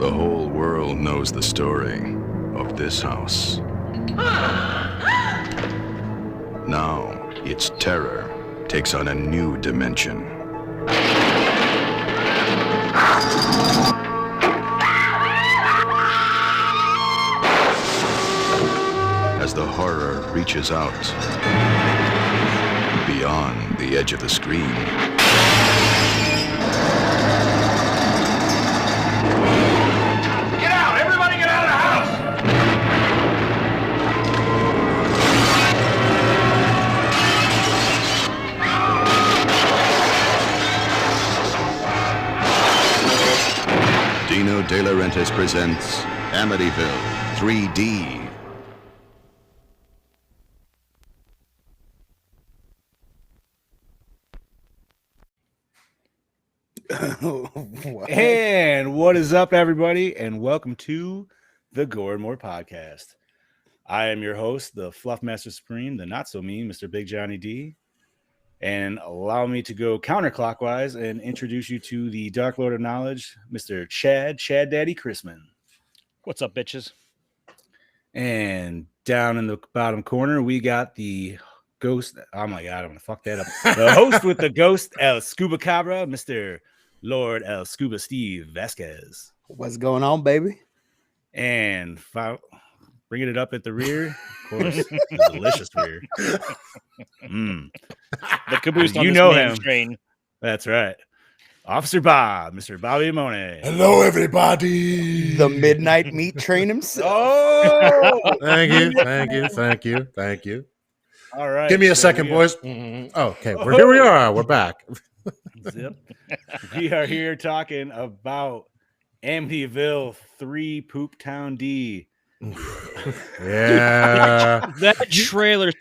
The whole world knows the story of this house. Now, its terror takes on a new dimension. As the horror reaches out beyond the edge of the screen. Get out! Everybody get out of the house! Dino De Laurentiis presents Amityville 3D. And what is up, everybody, and welcome to the Gore podcast. I am your host, the Fluff Master Supreme, the not so mean Mr. Big Johnny D. And allow me to go counterclockwise and introduce you to the Dark Lord of Knowledge, Mr. Chad Daddy Chrisman. What's up, bitches? And down in the bottom corner, we got the ghost. Oh my God, I'm gonna fuck that up. The host with the ghost, El Scuba Cabra, Mr. Lord El Scuba Steve Vasquez. What's going on, baby? And bringing it up at the rear, of course, the delicious rear. The caboose on You this know man's him. train. That's right. Officer Bob, Mr. Bobby Mone. Hello, everybody. The midnight meat train himself. Oh, Thank you. all right. Give me a so second, we boys. Okay, here we are. We're back. Zip. We are here talking about Amityville 3 Poop Town D. Yeah. That trailer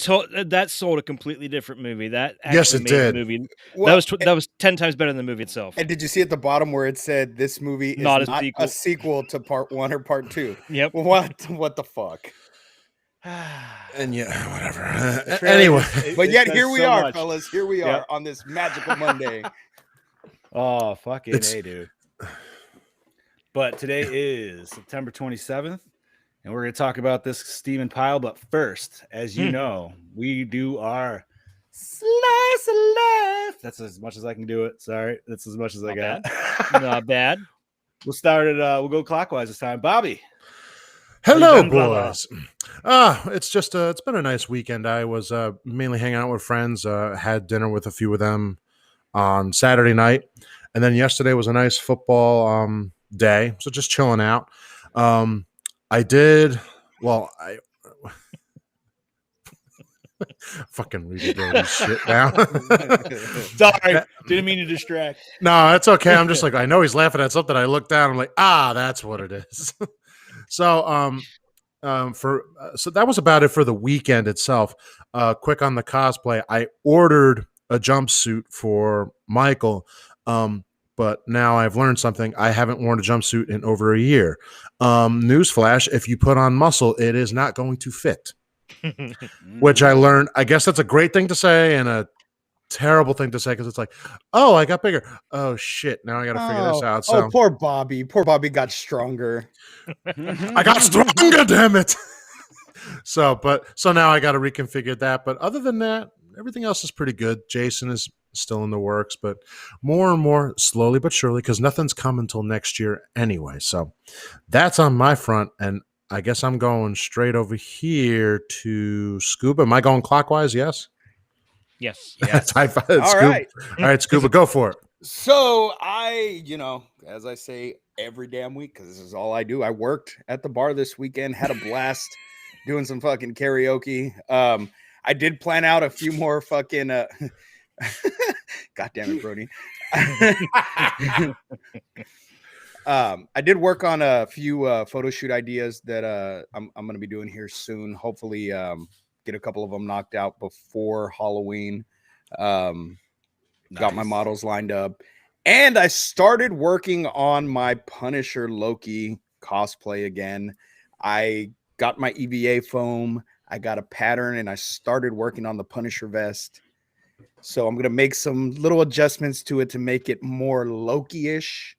that sold a completely different movie. That actually Yes, it made did. The movie. Well, that was 10 times better than the movie itself. And did you see at the bottom where it said this movie is Not not, a a sequel. sequel to part 1 or part 2? Yep. What the fuck? And yeah, whatever. The trailer Anyway, just- But it yet says here we so are, much. fellas. Here we are Yep. on this magical Monday. Oh, fucking It's- A, dude. But today is September 27th, and we're going to talk about this steaming pile. But first, as you know, we do our slice of life. That's as much as I can do it. Sorry, that's as much as I got. Not bad. We'll start it. We'll go clockwise this time. Bobby. hello, been, Glava? boys. It's just it's been a nice weekend. I was mainly hanging out with friends. Had dinner with a few of them on Saturday night, and then yesterday was a nice football day. So just chilling out. I did well. I fucking reading shit now. Sorry, didn't mean to distract. No, it's okay. I'm just like, I know he's laughing at something. I look down. I'm like, that's what it is. So, so that was about it for the weekend itself. Quick on the cosplay. I ordered a jumpsuit for Michael. But now I've learned something. I haven't worn a jumpsuit in over a year. Newsflash, if you put on muscle, it is not going to fit. Which I learned. I guess that's a great thing to say and a terrible thing to say because it's like, oh, I got bigger. Oh, shit. Now I got to figure this out. So poor Bobby. Poor Bobby got stronger. I got stronger, damn it. So now I got to reconfigure that. But other than that, everything else is pretty good. Jason is still in the works, but more and more slowly but surely, because nothing's coming until next year anyway. So that's on my front, and I guess I'm going straight over here to Scuba. Am I going clockwise? Yes. Yes. Yes. High five, All Scuba. right. All right, Scuba, go for it. So I, as I say every damn week, because this is all I do, I worked at the bar this weekend, had a blast doing some fucking karaoke. I did plan out a few more fucking God damn it, Brody. I did work on a few photo shoot ideas that I'm going to be doing here soon. Hopefully get a couple of them knocked out before Halloween. Got my models lined up. And I started working on my Punisher Loki cosplay again. I got my EVA foam. I got a pattern and I started working on the Punisher vest. So I'm going to make some little adjustments to it to make it more Loki-ish.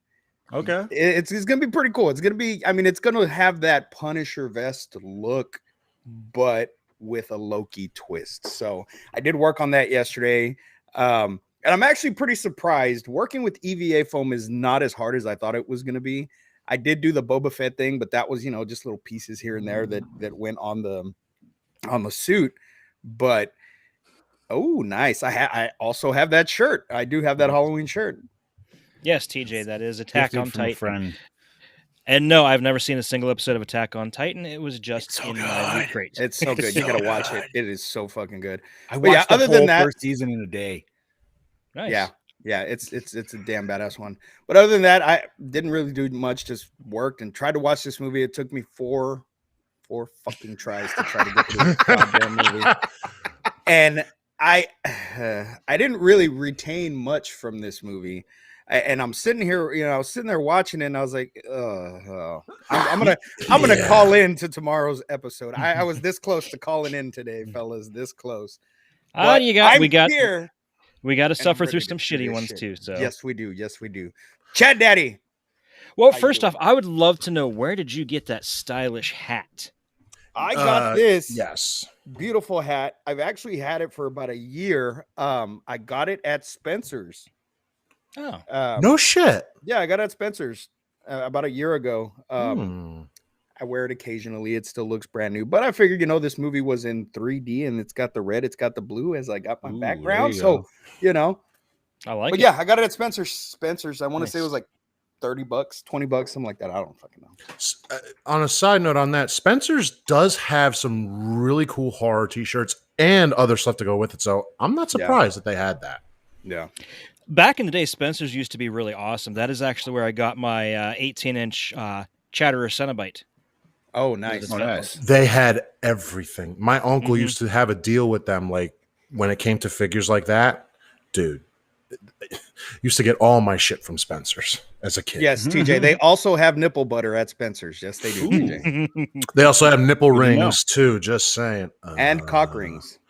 Okay. It's gonna be pretty cool. It's gonna be, I mean, it's gonna have that Punisher vest look, but with a Loki twist. So I did work on that yesterday. And I'm actually pretty surprised. Working with EVA foam is not as hard as I thought it was gonna be. I did do the Boba Fett thing, but that was, just little pieces here and there that went on the suit. But oh, nice. I also have that shirt. I do have that Halloween shirt. Yes, TJ, that is Attack Gifted on from a Titan. friend. And no, I've never seen a single episode of Attack on Titan. It was just It's so in my loot good. crate. It's so good. You gotta watch it. It is so fucking good. I But yeah, watched the other whole than that- first season in a day. Nice. Yeah, it's a damn badass one. But other than that, I didn't really do much. Just worked and tried to watch this movie. It took me four fucking tries to try to get through this goddamn movie. And I didn't really retain much from this movie. And I'm sitting here, I was sitting there watching it, and I was like, I'm gonna call in to tomorrow's episode. I was this close to calling in today, fellas, this close. But we got here. We got to I'm suffer ready through to some do shitty this ones shit. too. So Yes, we do. Chad Daddy. well, How you first doing? off, I would love to know, where did you get that stylish hat? I got this Yes. beautiful hat. I've actually had it for about a year. I got it at Spencer's. Oh, No shit. Yeah, I got it at Spencer's about a year ago. Hmm. I wear it occasionally. It still looks brand new. But I figured, this movie was in 3D and it's got the red, it's got the blue as I got my Ooh, background. there So, I like but it. yeah, I got it at Spencer's. I want to say it Nice. was like $30, $20, something like that. I don't fucking know. On a side note on that, Spencer's does have some really cool horror t-shirts and other stuff to go with it. So I'm not surprised that they had that. Yeah. Back in the day, Spencer's used to be really awesome. That is actually where I got my 18-inch Chatterer Cenobite. Oh, nice. Oh, nice. They had everything. My uncle Mhm. used to have a deal with them, like when it came to figures like that, dude. Used to get all my shit from Spencer's as a kid. Yes, TJ. They also have nipple butter at Spencer's. Yes, they do, TJ. They also have nipple Good to know. rings too. Just saying. And cock rings.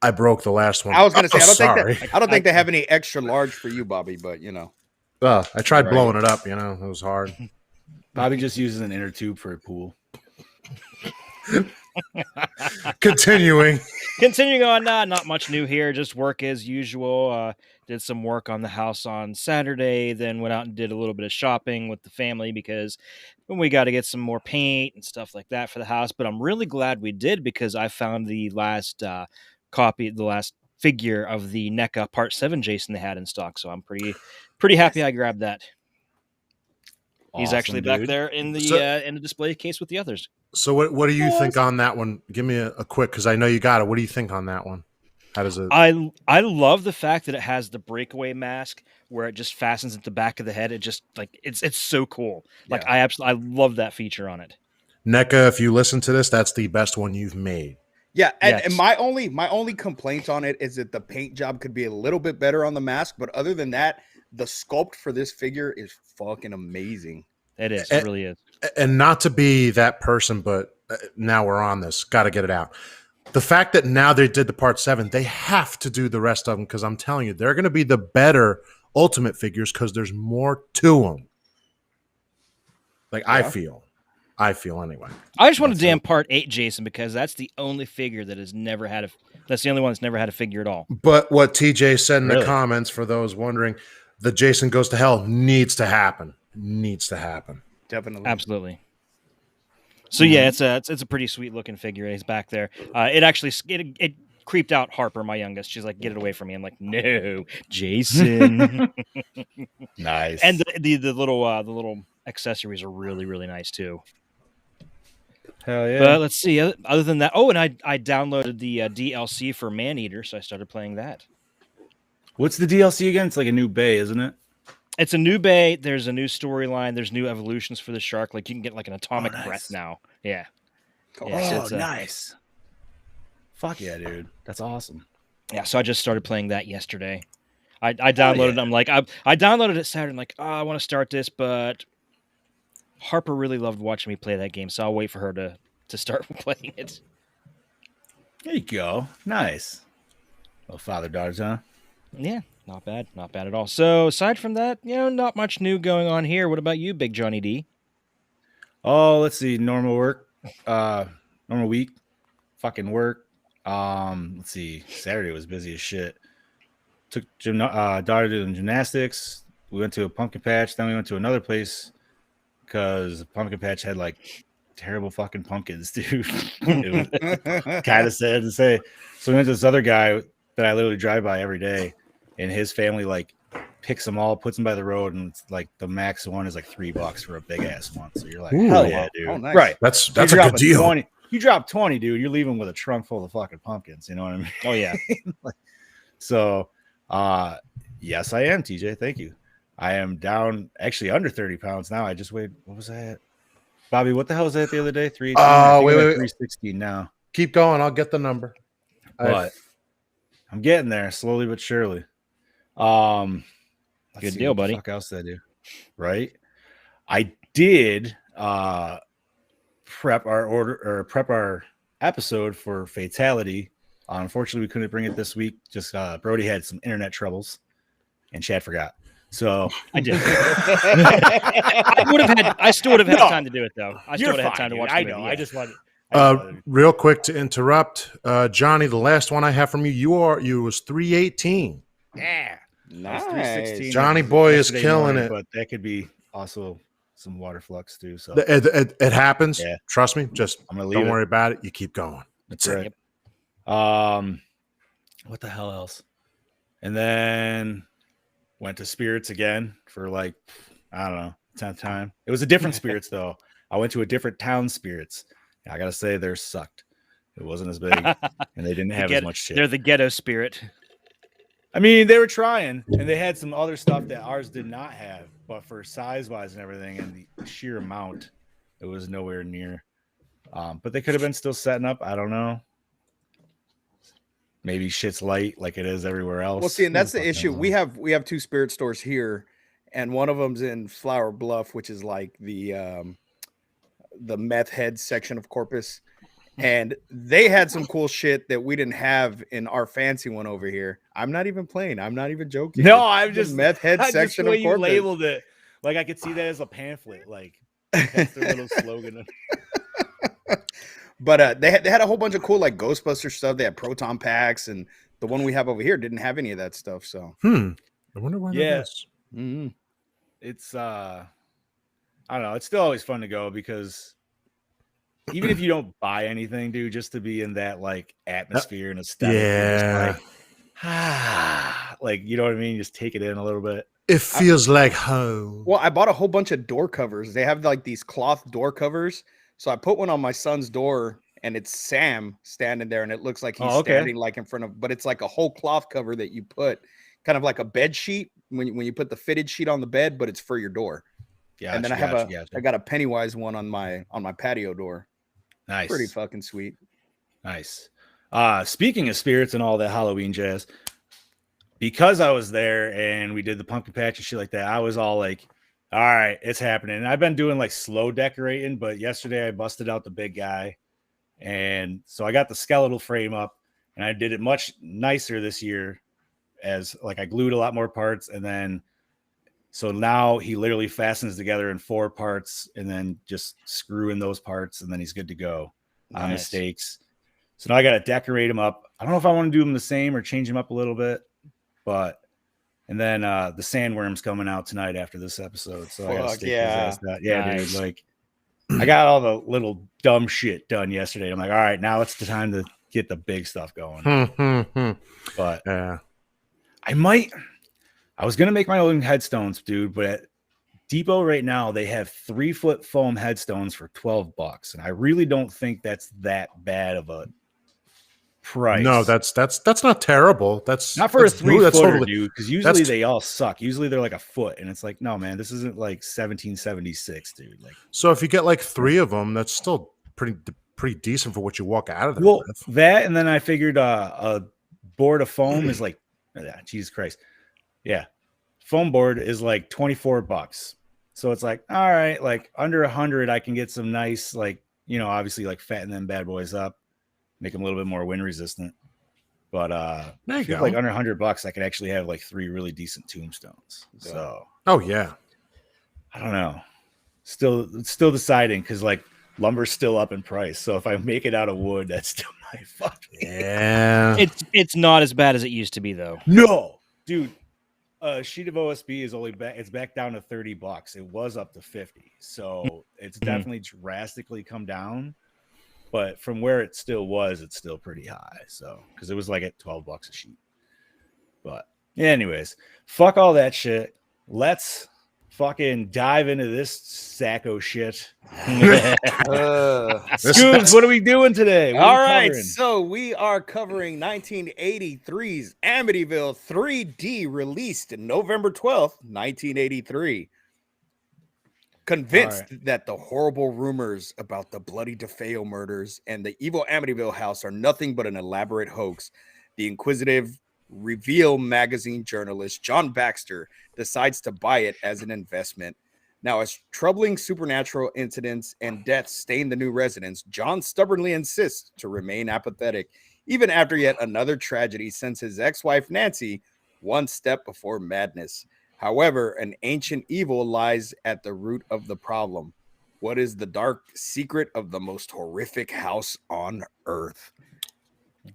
I broke the last one. I was gonna say, sorry. I don't think they have any extra large for you, Bobby, but I tried Right. blowing it up. It was hard. Bobby just uses an inner tube for a pool. Continuing. Continuing on, not much new here. Just work as usual. Did some work on the house on Saturday, then went out and did a little bit of shopping with the family because we got to get some more paint and stuff like that for the house. But I'm really glad we did, because I found the last the last figure of the NECA Part 7 Jason they had in stock. So I'm pretty happy I grabbed that. He's Awesome, actually back dude. there in the display case with the others. So what do you think on that one? Give me a quick, because I know you got it. What do you think on that one? How does it? I love the fact that it has the breakaway mask where it just fastens at the back of the head. It just it's so cool. Like I love that feature on it. NECA, if you listen to this, that's the best one you've made. yeah. And Yes. my only complaint on it is that the paint job could be a little bit better on the mask. But other than that, the sculpt for this figure is fucking amazing. It is. It really is. And not to be that person, but now we're on this. Got to get it out. The fact that now they did the Part 7, they have to do the rest of them, because I'm telling you, they're going to be the better Ultimate figures because there's more to them. I feel anyway. I just want a damn Part 8 Jason, because that's the only figure that has never had that's the only one that's never had a figure at all. But what TJ said in the Really? comments, for those wondering, the Jason Goes to Hell needs to happen. Needs to happen. Definitely. Absolutely. So yeah, it's a pretty sweet looking figure. He's back there. It actually it creeped out Harper, my youngest. She's like, "Get it away from me!" I'm like, "No, Jason." Nice. And the little accessories are really, really nice too. hell yeah. But let's see. Other than that, and I downloaded the DLC for Maneater, so I started playing that. What's the DLC again? It's like a new bay, isn't it? It's a new bay. There's a new storyline. There's new evolutions for the shark. Like you can get like an atomic nice. breath now. Yeah. Oh, Yeah, so Oh, it's, nice. Fuck yeah, dude. That's awesome. Yeah, so I just started playing that yesterday. I downloaded it. I'm like, I downloaded it Saturday. I'm like, I want to start this, but Harper really loved watching me play that game, so I'll wait for her to start playing it. There you go. Nice. Well, father daughters, huh? Yeah. Not bad. Not bad at all. So aside from that, not much new going on here. What about you, Big Johnny D? Oh, let's see. Normal work. Normal week. Fucking work. Let's see. Saturday was busy as shit. Took daughter to the gymnastics. We went to a pumpkin patch. Then we went to another place because the pumpkin patch had like terrible fucking pumpkins, dude. It was kind of sad to say. So we went to this other guy that I literally drive by every day, and his family like picks them all, puts them by the road, and it's like the max one is like $3 for a big ass one. So you're like, Ooh. hell yeah, dude. Oh, nice. Right. That's You a drop good deal. 20 you drop 20, dude, you're leaving with a trunk full of fucking pumpkins. You know what I mean? Oh yeah. So yes, I am, TJ. Thank you. I am down actually under 30 pounds now. I just weighed, what was that? Bobby, what the hell was that the other day? 318? Wait. 316 now. Keep going. I'll get the number. But I'm getting there slowly but surely. Let's Good see, deal, what the buddy. fuck else did I do? Right? I did prep our episode for Fatality. Unfortunately, we couldn't bring it this week. Just Brody had some internet troubles, and Chad forgot. So I did. I still would have had time to do it though. I still you're would have had fine, time to dude. watch. I the know. movie, I yeah. just wanted. Real quick to interrupt, Johnny, the last one I have from you, you was 318. Yeah. Nice. 316 Johnny boy is yesterday killing morning, it. But that could be also some water flux too. So It happens. Yeah. Trust me. Just I'm gonna leave don't it. worry about it. You keep going. That's it. What the hell else? And then went to Spirits again for like, I don't know, 10th time. It was a different Spirits though. I went to a different town Spirits. I gotta say, theirs sucked. It wasn't as big, and they didn't have as much shit. They're the ghetto spirit. I mean, they were trying, and they had some other stuff that ours did not have. But for size wise and everything, and the sheer amount, it was nowhere near. But they could have been still setting up. I don't know. Maybe shit's light like it is everywhere else. Well, see, and that's the Fucking issue. hell. We have two spirit stores here, and one of them's in Flower Bluff, which is like the meth head section of Corpus. And they had some cool shit that we didn't have in our fancy one over here. I'm not even playing. I'm not even joking. No, It's I'm the just meth head just section the way of you Corpus. labeled it. Like I could see that as a pamphlet. Like that's their little slogan. But they had a whole bunch of cool like Ghostbuster stuff. They had proton packs, and the one we have over here didn't have any of that stuff. So I wonder why that is. mhm. It's I don't know. It's still always fun to go because even if you don't buy anything, dude, just to be in that like atmosphere and aesthetic, Yeah. like you know what I mean. Just take it in a little bit. It feels like home. Well, I bought a whole bunch of door covers. They have like these cloth door covers. So I put one on my son's door, and it's Sam standing there, and it looks like he's standing like in front of, but it's like a whole cloth cover that you put, kind of like a bed sheet when you put the fitted sheet on the bed, but it's for your door. Yeah, And then I got a Pennywise one on my patio door. Nice, Pretty fucking sweet. nice. Speaking of spirits and all that Halloween jazz, because I was there and we did the pumpkin patch and shit like that, I was all like, all right, it's happening. And I've been doing like slow decorating, but yesterday I busted out the big guy. And so I got the skeletal frame up, and I did it much nicer this year, as like I glued a lot more parts. And then so now he literally fastens together in 4 parts and then just screw in those parts, and then he's good to go on the stakes. So now I got to decorate him up. I don't know if I want to do him the same or change him up a little bit, but and then the sandworm's coming out tonight after this episode. So I gotta stick his ass that. Yeah, Nice. dude. Like I got all the little dumb shit done yesterday. I'm like, all right, now it's the time to get the big stuff going. But Yeah. I was gonna make my own headstones, dude, but at Depot right now they have 3-foot foam headstones for $12, and I really don't think that's that bad of a price. No, that's not terrible. That's not for a that's good. That's 3-footer, totally- dude. Because usually that's- they all suck. Usually they're like a foot, and it's like, no, man, this isn't like 1776, dude. Like, So if you get like 3 of them, that's still pretty decent for what you walk out of there well, with. that, and then I figured a board of foam is like, Jesus Christ, yeah, foam board is like $24. So it's like, all right, like under 100, I can get some nice, like, you know, obviously like fatten them bad boys up, make them a little bit more wind resistant. But There you if you go. like under $100, I could actually have like 3 really decent tombstones. So Oh yeah. I don't know. Still deciding because like lumber's still up in price. So if I make it out of wood, that's still my fucking Yeah. It's not as bad as it used to be though. no, dude. A sheet of OSB is only back. It's back down to $30. It was up to 50, so it's definitely drastically come down. But from where it still was, it's still pretty high. So because it was like at $12 a sheet. But anyways, fuck all that shit. Let's fucking dive into this sacco shit. Scoobs, what are we doing today? What All are we right, covering? so we are covering 1983's Amityville 3D, released November 12th, 1983. Convinced that the horrible rumors about the bloody DeFeo murders and the evil Amityville house are nothing but an elaborate hoax, the inquisitive Reveal magazine journalist John Baxter decides to buy it as an investment. Now, as troubling supernatural incidents and deaths stain the new residence, John stubbornly insists to remain apathetic, even after yet another tragedy sends his ex-wife Nancy one step before madness. However, an ancient evil lies at the root of the problem. What is the dark secret of the most horrific house on earth?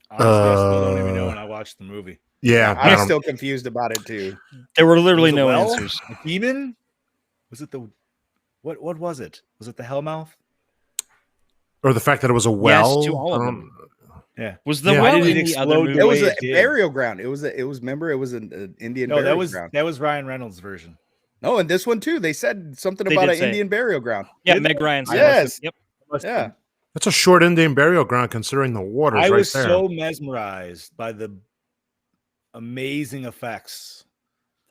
Honestly, I still don't even know when I watched the movie. Yeah. I I'm don't- still confused about it too. There were literally Was it no well? answers. A demon? Was it the what was it? Was it the Hellmouth? or the fact that it was a well. to all of I them. don't- Yeah. Was the Yeah. Why well did it in the other explode the movie? It was way a it did? burial ground. It was remember, it was an Indian No, burial that ground. was Ryan Reynolds' version. No, and this one too. They said something They about did an say it. Indian burial ground. Yeah, Did Meg they? Ryan. said Yes. it. Yep. Yeah. That's a short Indian burial ground considering the waters I right was there. so mesmerized by the amazing effects.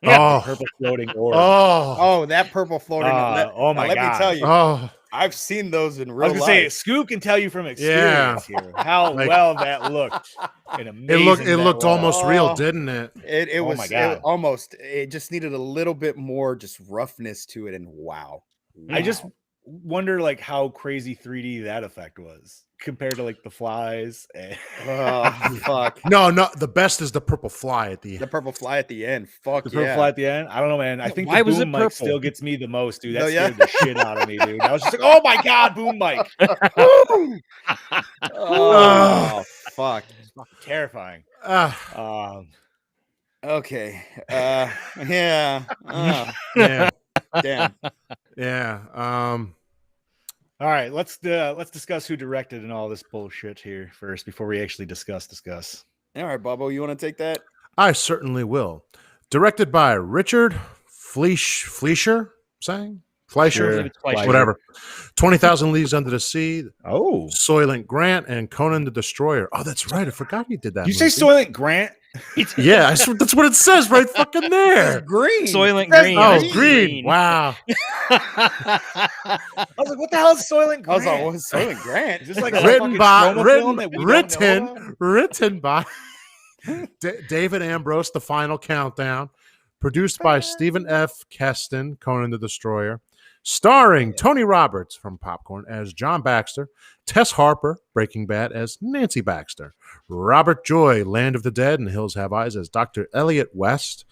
Oh. Purple floating orb. Oh. Oh, that purple floating. Oh my let God. me tell you, Oh. I've seen those in I real was gonna say, life. Scoop can tell you from experience here how Like- well that looked. And It amazing looked that was. almost real, Oh. didn't it? It Oh was my God. it just needed a little bit more just roughness to it, and wow. I just Wow. wonder like how crazy 3D that effect was compared to like the flies. And Oh, fuck. No, the best is the purple fly at the The end. purple fly at the end. Fuck the purple yeah. fly at the end. I don't know, man. I think Why the was it boom mic purple? still gets me the most, dude. That No, yeah. scared the shit out of me, dude. I was just like, oh my God, boom mic. Oh, fuck. It's fucking terrifying. Ah, Okay. Yeah. yeah, Damn. yeah. All right, let's discuss who directed and all this bullshit here first before we actually discuss. All right, Bobo, you want to take that? I certainly will. Directed by Richard Fleischer, saying Fleischer, Sure. It's Fleischer. whatever. 20,000 Leagues Under the Sea, Oh, Soylent Grant, and Conan the Destroyer. Oh, that's right. I forgot he did that. you say movie. Soylent Grant? Yeah, that's what it says right fucking there. Green. Soylent That's Green. Oh, green. green. Wow. I was like, what the hell is Soylent I was Grant? like, what's Soylent Grant? Is this like a written fucking by Troma film that we don't know about? written by David Ambrose. The Final Countdown, produced by Stephen F. Keston, Conan the Destroyer, starring Tony Roberts from Popcorn as John Baxter, Tess Harper, Breaking Bad, as Nancy Baxter, Robert Joy, Land of the Dead and Hills Have Eyes, as Dr. Elliot West,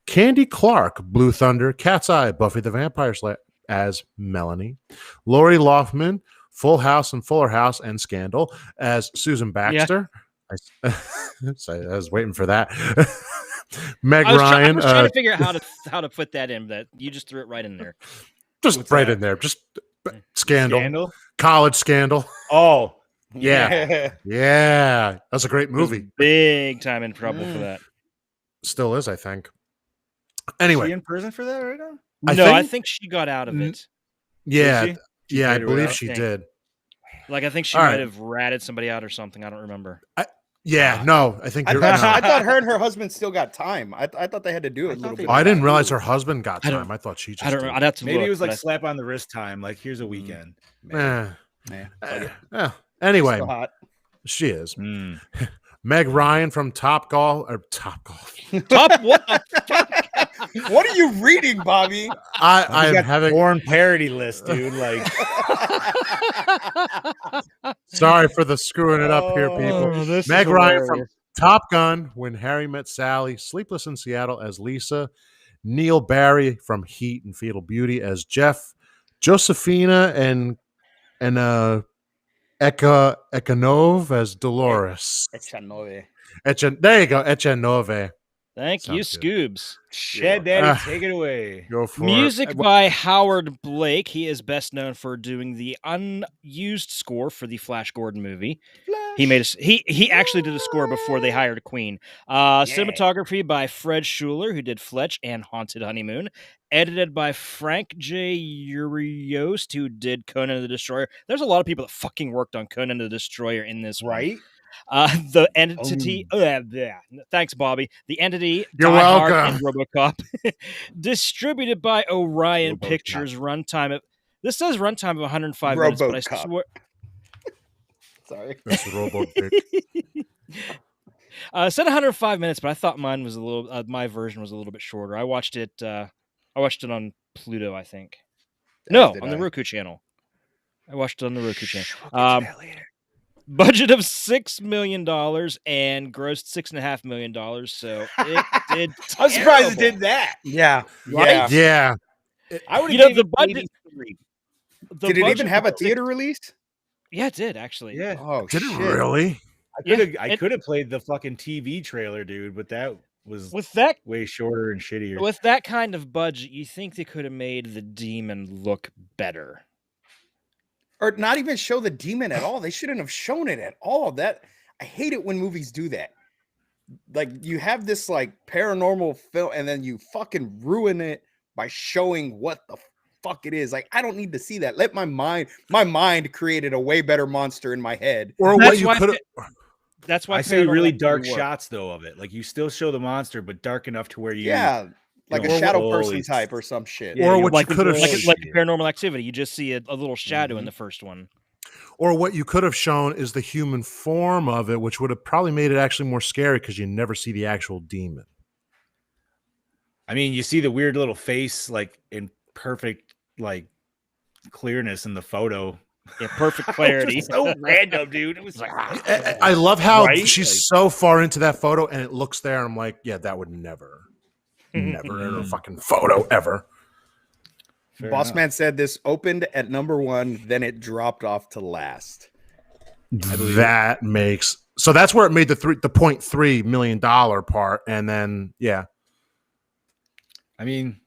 Candy Clark, Blue Thunder, Cat's Eye, Buffy the Vampire Slayer, as Melanie, Lori Loughlin, Full House and Fuller House and Scandal, as Susan Baxter. I was waiting for that. Meg Ryan, I was trying to figure out how to put that in. That you just threw it right in there. just What's right that? in there. Just Scandal, Scandal? college scandal. Oh, Yeah, yeah, that's a great Was movie. big time in trouble for that. Still is, I think. is Anyway, she in prison for that right now? I think she got out of it. yeah, Did she? yeah, I figured it believe out? she Dang. did. Like I think she All might right. have ratted somebody out or something. I don't remember. Yeah, no, I think I you're. thought, no. I thought her and her husband still got time. I thought they had to do I it a thought little they bit. did. I didn't realize her husband got I don't- time. I thought she just. I don't. did. I'd have to Maybe look, it was like but slap on the wrist time. Like, here's a weekend. Eh, Man, anyway, still hot. she is Mm. Meg Ryan from Top Golf. Top what? What are you reading, Bobby? I am got having. porn parody list, dude. Like, Sorry for the screwing it up here, people. this Meg is Ryan hilarious. Top Gun, When Harry Met Sally, Sleepless in Seattle as Lisa, Neil Barry from Heat and Fatal Beauty as Jeff, Josephina and Ekanov as Dolores. Echanove. There you go, Echanove. Thank you, Sounds good. Scoobs. Shed Daddy, take it away. Go for Music it. by Howard Blake. He is best known for doing the unused score for the Flash Gordon movie. He made he actually did a score before they hired Queen. Cinematography by Fred Schuler, who did Fletch and Haunted Honeymoon. Edited by Frank J. Urios, who did Conan the Destroyer. There's a lot of people that fucking worked on Conan the Destroyer in this one. Right? The entity. Thanks, Bobby. The entity. You're Die Hard, welcome. and RoboCop. Distributed by Orion RoboCop. Pictures. Runtime. This says runtime of 105 minutes, but I RoboCop. swear. Sorry. That's Robo Dick. It said 105 minutes, but I thought mine was a little. My version was a little bit shorter. I watched it. I watched it on Pluto, I think. No, did on the I. Roku channel. I watched it on the Roku channel. Budget of $6 million and grossed $6.5 million. So it did. I'm surprised it terrible. did that. Yeah. Right? Yeah. I would You know, have the budget. the Did it budget even have a was- theater release? Yeah, it did actually. Yeah. Oh, Did shit. it really? I could have played the fucking TV trailer, dude, but that was With that way shorter and shittier. With that kind of budget, you think they could have made the demon look better. Or not even show the demon at all. They shouldn't have shown it at all. I hate it when movies do that. Like you have this like paranormal film and then you fucking ruin it by showing what the fuck it is. Like I don't need to see that. Let my mind created a way better monster in my head. Or That's what you why could have. That's why I say Paranormal really Activity dark worked. shots though of it. Like you still show the monster, but dark enough to where you Like you a know, shadow holy person type or some shit. Yeah, Or you what like you could have. like Paranormal Activity. You just see a little shadow in the first one. Or what you could have shown is the human form of it, which would have probably made it actually more scary because you never see the actual demon. I mean, you see the weird little face like in perfect like clearness in the photo. Yeah, perfect clarity. so random, dude. It was like I love how Right? she's Like- so far into that photo and it looks there. And I'm like, yeah, that would never in a fucking photo ever. Fair Boss enough. Man said this opened at number 1, then it dropped off to last. That makes so that's where it made the $0.3 million part, and then I mean,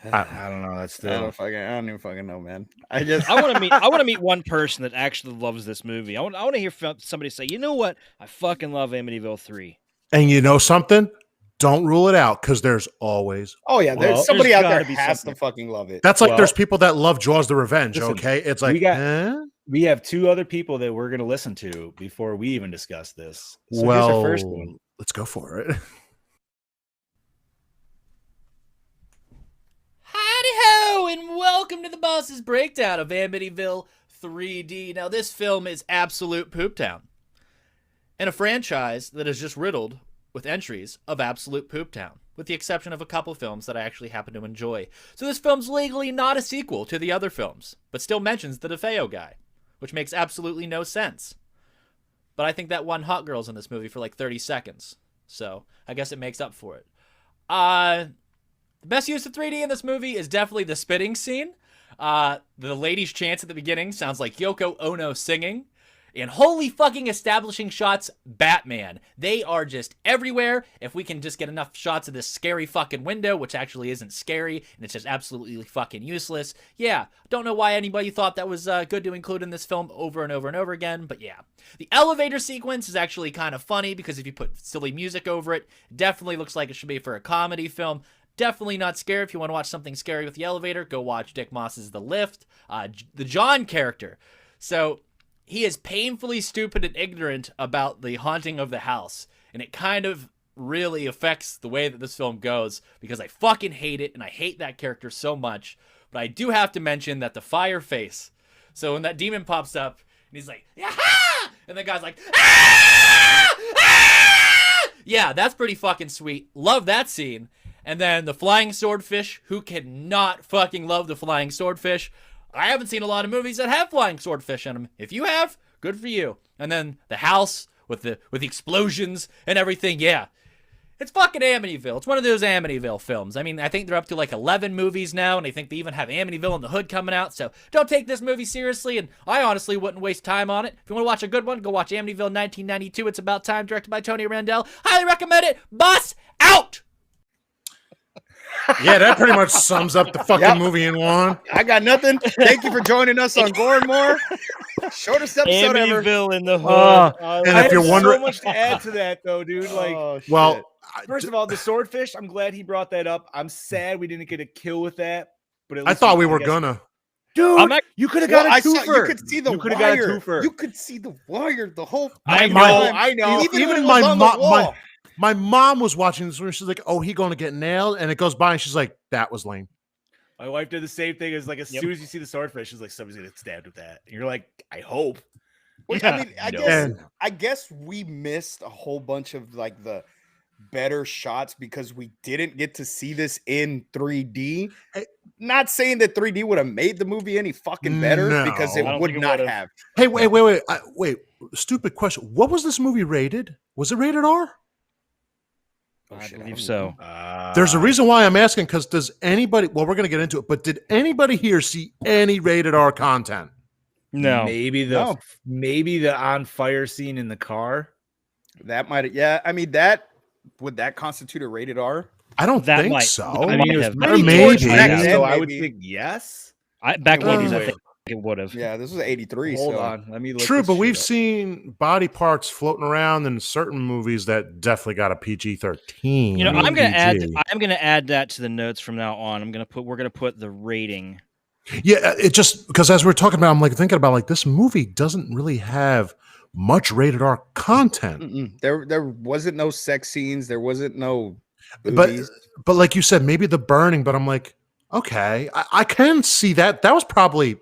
I don't know. That's I still don't even fucking know, man. I I want to meet one person that actually loves this movie. I want to hear from somebody say, you know what? I fucking love Amityville 3. and you know something, don't rule it out because there's always Oh yeah, Well, there's somebody there's out there gotta be has something. to fucking love it. that's like Well- there's people that love Jaws the Revenge. Listen, Okay, it's we like got- we have 2 other people that we're going to listen to before we even discuss this. So well, here's our first one. let's go for it. Howdy ho, and welcome to the boss's breakdown of Amityville 3D. Now, this film is absolute poop town, and a franchise that is just riddled with entries of absolute poop town, with the exception of a couple films that I actually happen to enjoy. So this film's legally not a sequel to the other films, but still mentions the DeFeo guy, which makes absolutely no sense. But I think that one hot girl's in this movie for like 30 seconds, so I guess it makes up for it. The best use of 3D in this movie is definitely the spitting scene. The lady's chants at the beginning sounds like Yoko Ono singing. And holy fucking establishing shots, Batman. They are just everywhere. If we can just get enough shots of this scary fucking window, which actually isn't scary, and it's just absolutely fucking useless. Yeah, don't know why anybody thought that was good to include in this film over and over and over again, but yeah. The elevator sequence is actually kind of funny because if you put silly music over it, definitely looks like it should be for a comedy film. Definitely not scary. If you want to watch something scary with the elevator, go watch Dick Moss's The Lift. The John character. So he is painfully stupid and ignorant about the haunting of the house. And it kind of really affects the way that this film goes because I fucking hate it and I hate that character so much. But I do have to mention that the fire face. So when that demon pops up and he's like, "Yaha!" and the guy's like, "Ah! Ah!" Yeah, that's pretty fucking sweet. Love that scene. And then the flying swordfish, who cannot fucking love the flying swordfish? I haven't seen a lot of movies that have flying swordfish in them. If you have, good for you. And then the house with the explosions and everything. Yeah. It's fucking Amityville. It's one of those Amityville films. I mean, I think they're up to like 11 movies now, and I think they even have Amityville in the Hood coming out. So don't take this movie seriously, and I honestly wouldn't waste time on it. If you want to watch a good one, go watch Amityville 1992. It's About Time, directed by Tony Randell. Highly recommend it. Bus out! Yeah, that pretty much sums up the fucking movie in one. I got nothing. Thank you for joining us on Gore and More. Shortest episode ever. Amityville in the Hood. And if you're wondering, so much to add to that, though, dude. Like, well, first of all, the swordfish. I'm glad he brought that up. I'm sad we didn't get a kill with that, but at I least thought we were gonna. Dude, you could have got a twofer. You could see the you could have wire. got a twofer. You could see the wire the whole. I know. Even my mom was watching this when she's like, "Oh, he going to get nailed," and it goes by, and she's like, "That was lame." My wife did the same thing. As like as soon as you see the swordfish, she's like, "Somebody's gonna get stabbed with that." And you're like, "I hope." Which, I mean, I guess we missed a whole bunch of like the better shots because we didn't get to see this in 3D. Not saying that 3D would have made the movie any fucking better because it would not have. Hey, wait. Stupid question. What was this movie rated? Was it rated R? I believe so. There's a reason why I'm asking, because does anybody, well, we're going to get into it, but did anybody here see any rated R content? No. Maybe the on fire scene in the car. That might, I mean, would that constitute a rated R? I don't think so. I mean, it was maybe. So I would think yes. Back in the 80s, I think it would have. Yeah, this was 83. Hold on. Let me look. True, but we've seen body parts floating around in certain movies that definitely got a PG-13. You know, I'm going to add that to the notes from now on. We're going to put the rating. Yeah, it just because as we're talking about, I'm like thinking about like this movie doesn't really have much rated R content. There wasn't no sex scenes. There wasn't no boobies. But like you said, maybe the burning. But I'm like, okay, I can see that. That was probably,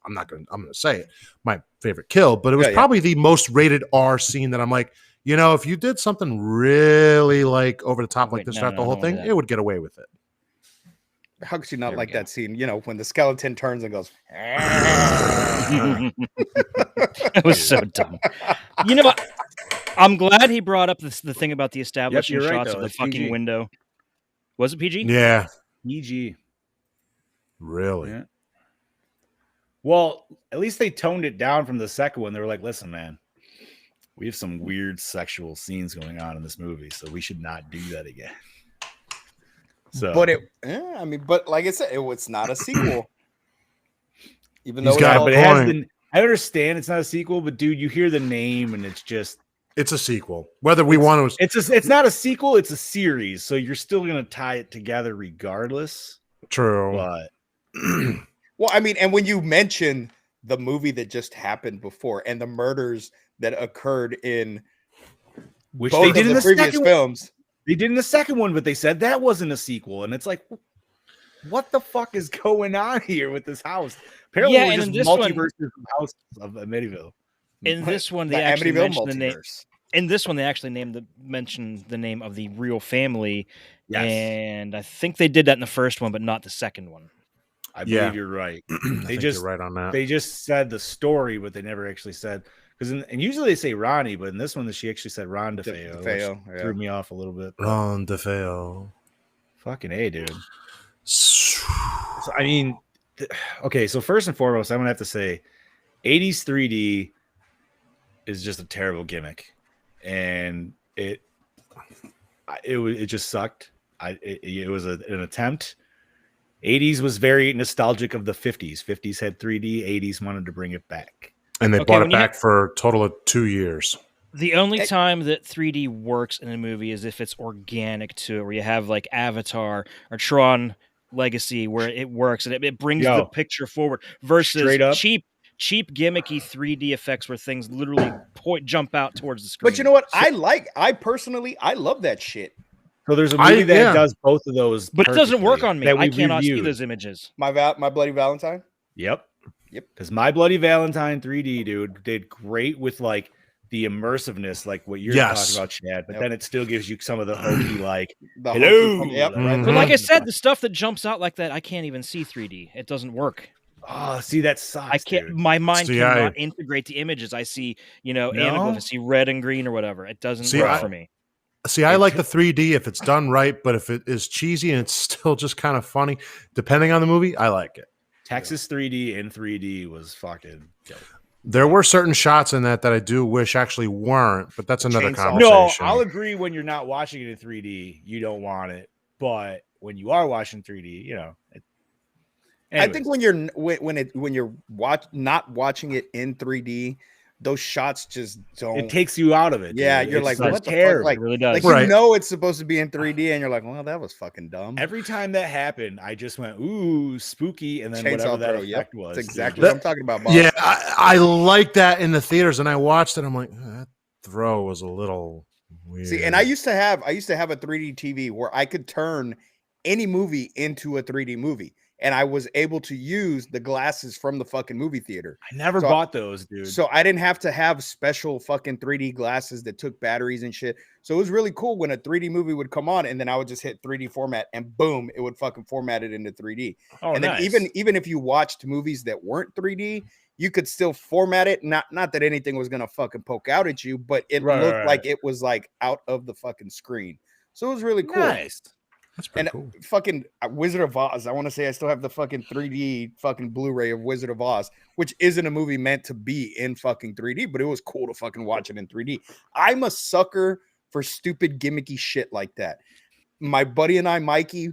I'm gonna say it, my favorite kill, but it was probably the most rated R scene that I'm like, you know, if you did something really like over the top like this throughout the whole thing, it would get away with it. How could you not like that scene? You know, when the skeleton turns and goes. It was so dumb. You know what? I'm glad he brought up the thing about the establishing shots of the fucking PG. Window. Was it PG? Yeah. PG. Really? Yeah. Well, at least they toned it down from the second one. They were like, listen, man, we have some weird sexual scenes going on in this movie, so we should not do that again. So, but but like I said, it's not a sequel. Even though I understand it's not a sequel, but dude, you hear the name and it's a sequel. Whether we want to, it's not a sequel, it's a series, so you're still gonna tie it together regardless. True, but well, I mean, and when you mention the movie that just happened before and the murders that occurred in which both they did of in the previous films. They did in the second one, but they said that wasn't a sequel. And it's like, what the fuck is going on here with this house? Apparently, we're just multiverses of House of Amityville. In this one, they actually mentioned the name. In this one, they actually mentioned the name of the real family. Yes. And I think they did that in the first one, but not the second one. I believe you're right. You're right on that. They just said the story, but they never actually said. And usually they say Ronnie, but in this one, she actually said Ron DeFeo. Threw me off a little bit. Ron DeFeo. Fucking A, dude. So, I mean, okay, so first and foremost, I'm going to have to say 80s 3D is just a terrible gimmick. And it just sucked. It was an attempt. 80s was very nostalgic of the 50s. 50s had 3D. 80s wanted to bring it back. And they brought it back for a total of 2 years. The only time that 3D works in a movie is if it's organic to it, where you have like Avatar or Tron Legacy, where it works and it brings the picture forward versus cheap, gimmicky 3D effects where things literally jump out towards the screen. But you know what? I personally love that shit. So there's a movie that does both of those, but it doesn't work on me. I cannot see those images. My Bloody Valentine. Yep. Because My Bloody Valentine 3D, dude, did great with like the immersiveness, like what you're talking about, Chad. But then it still gives you some of the hokey, like hello. But like I said, the stuff that jumps out like that, I can't even see 3D. It doesn't work. Oh, see, that sucks. I can't. Dude. My mind See, cannot integrate the images. I see, anaglyph. I see red and green or whatever. It doesn't See, work I- for me. See, I like the 3D if it's done right, but if it is cheesy and it's still just kind of funny, depending on the movie, I like it. Texas 3D in 3D was fucking dope. There were certain shots in that I do wish actually weren't, but that's another Chainsaw. No, conversation. I'll agree when you're not watching it in 3D, you don't want it. But when you are watching 3D, I think when you're not watching it in 3D, those shots just don't. it takes you out of it. Yeah, dude. you're It's like, so what the fuck? terrible. Like, It really does. like Right. you know it's supposed to be in 3D, and you're like, well, that was fucking dumb. Every time that happened, I just went, ooh, spooky, and then Chainsaw whatever that throw, yep. effect was. That's dude. exactly what I'm talking about, boss. Yeah, I like that in the theaters, and I watched it. I'm like, that throw was a little weird. See, and I used to have a 3D TV where I could turn any movie into a 3D movie, and I was able to use the glasses from the fucking movie theater. I never So- bought those, dude. So I didn't have to have special fucking 3D glasses that took batteries and shit. So it was really cool when a 3D movie would come on, and then I would just hit 3D format, and boom, it would fucking format it into 3D. oh, And nice. then even if you watched movies that weren't 3D, you could still format it. Not that anything was gonna fucking poke out at you, but it Right, looked right, like right. it was like out of the fucking screen. So it was really cool. Nice. That's pretty And cool. fucking Wizard of Oz. I want to say I still have the fucking 3D fucking Blu-ray of Wizard of Oz, which isn't a movie meant to be in fucking 3D, but it was cool to fucking watch it in 3D. I'm a sucker for stupid gimmicky shit like that. My buddy and I, Mikey,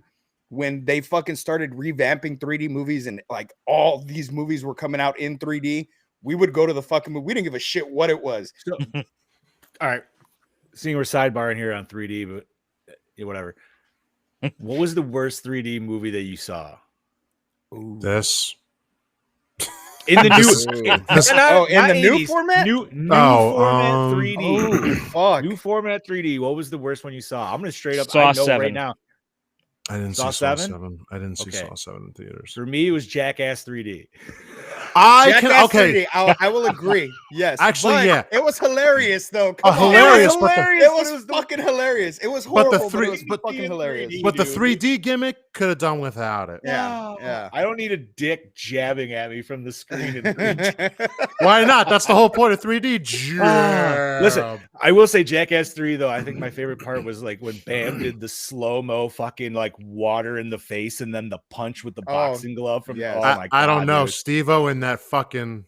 when they fucking started revamping 3D movies and like all these movies were coming out in 3D, we would go to the fucking movie. We didn't give a shit what it was. So, all right. Seeing we're sidebarring here on 3D, but whatever. What was the worst 3D movie that you saw? This. In the This- new, this- in the new format? New Oh, format 3D. Oh, fuck. New format 3D. What was the worst one you saw? I'm gonna straight up. Saw I know 7. right now. I didn't Saw see Saw 7? 7. I didn't see Okay. Saw 7 in theaters. For me, it was Jackass 3D. Jackass okay. 3D, I will agree. Yes, Actually, but yeah. It was hilarious though. Come on. hilarious, It but was, the- hilarious, it was fucking hilarious. It was But the horrible, but three- it was but fucking hilarious. But the dude. 3D gimmick could have done without it. Yeah. I don't need a dick jabbing at me from the screen. In 3D. Why not? That's the whole point of 3D. Listen, I will say Jackass 3 though. I think my favorite part was like when Bam did the slow-mo fucking like water in the face and then the punch with the boxing glove from. yes. Oh my God, I don't know. dude. Steve-O in that fucking.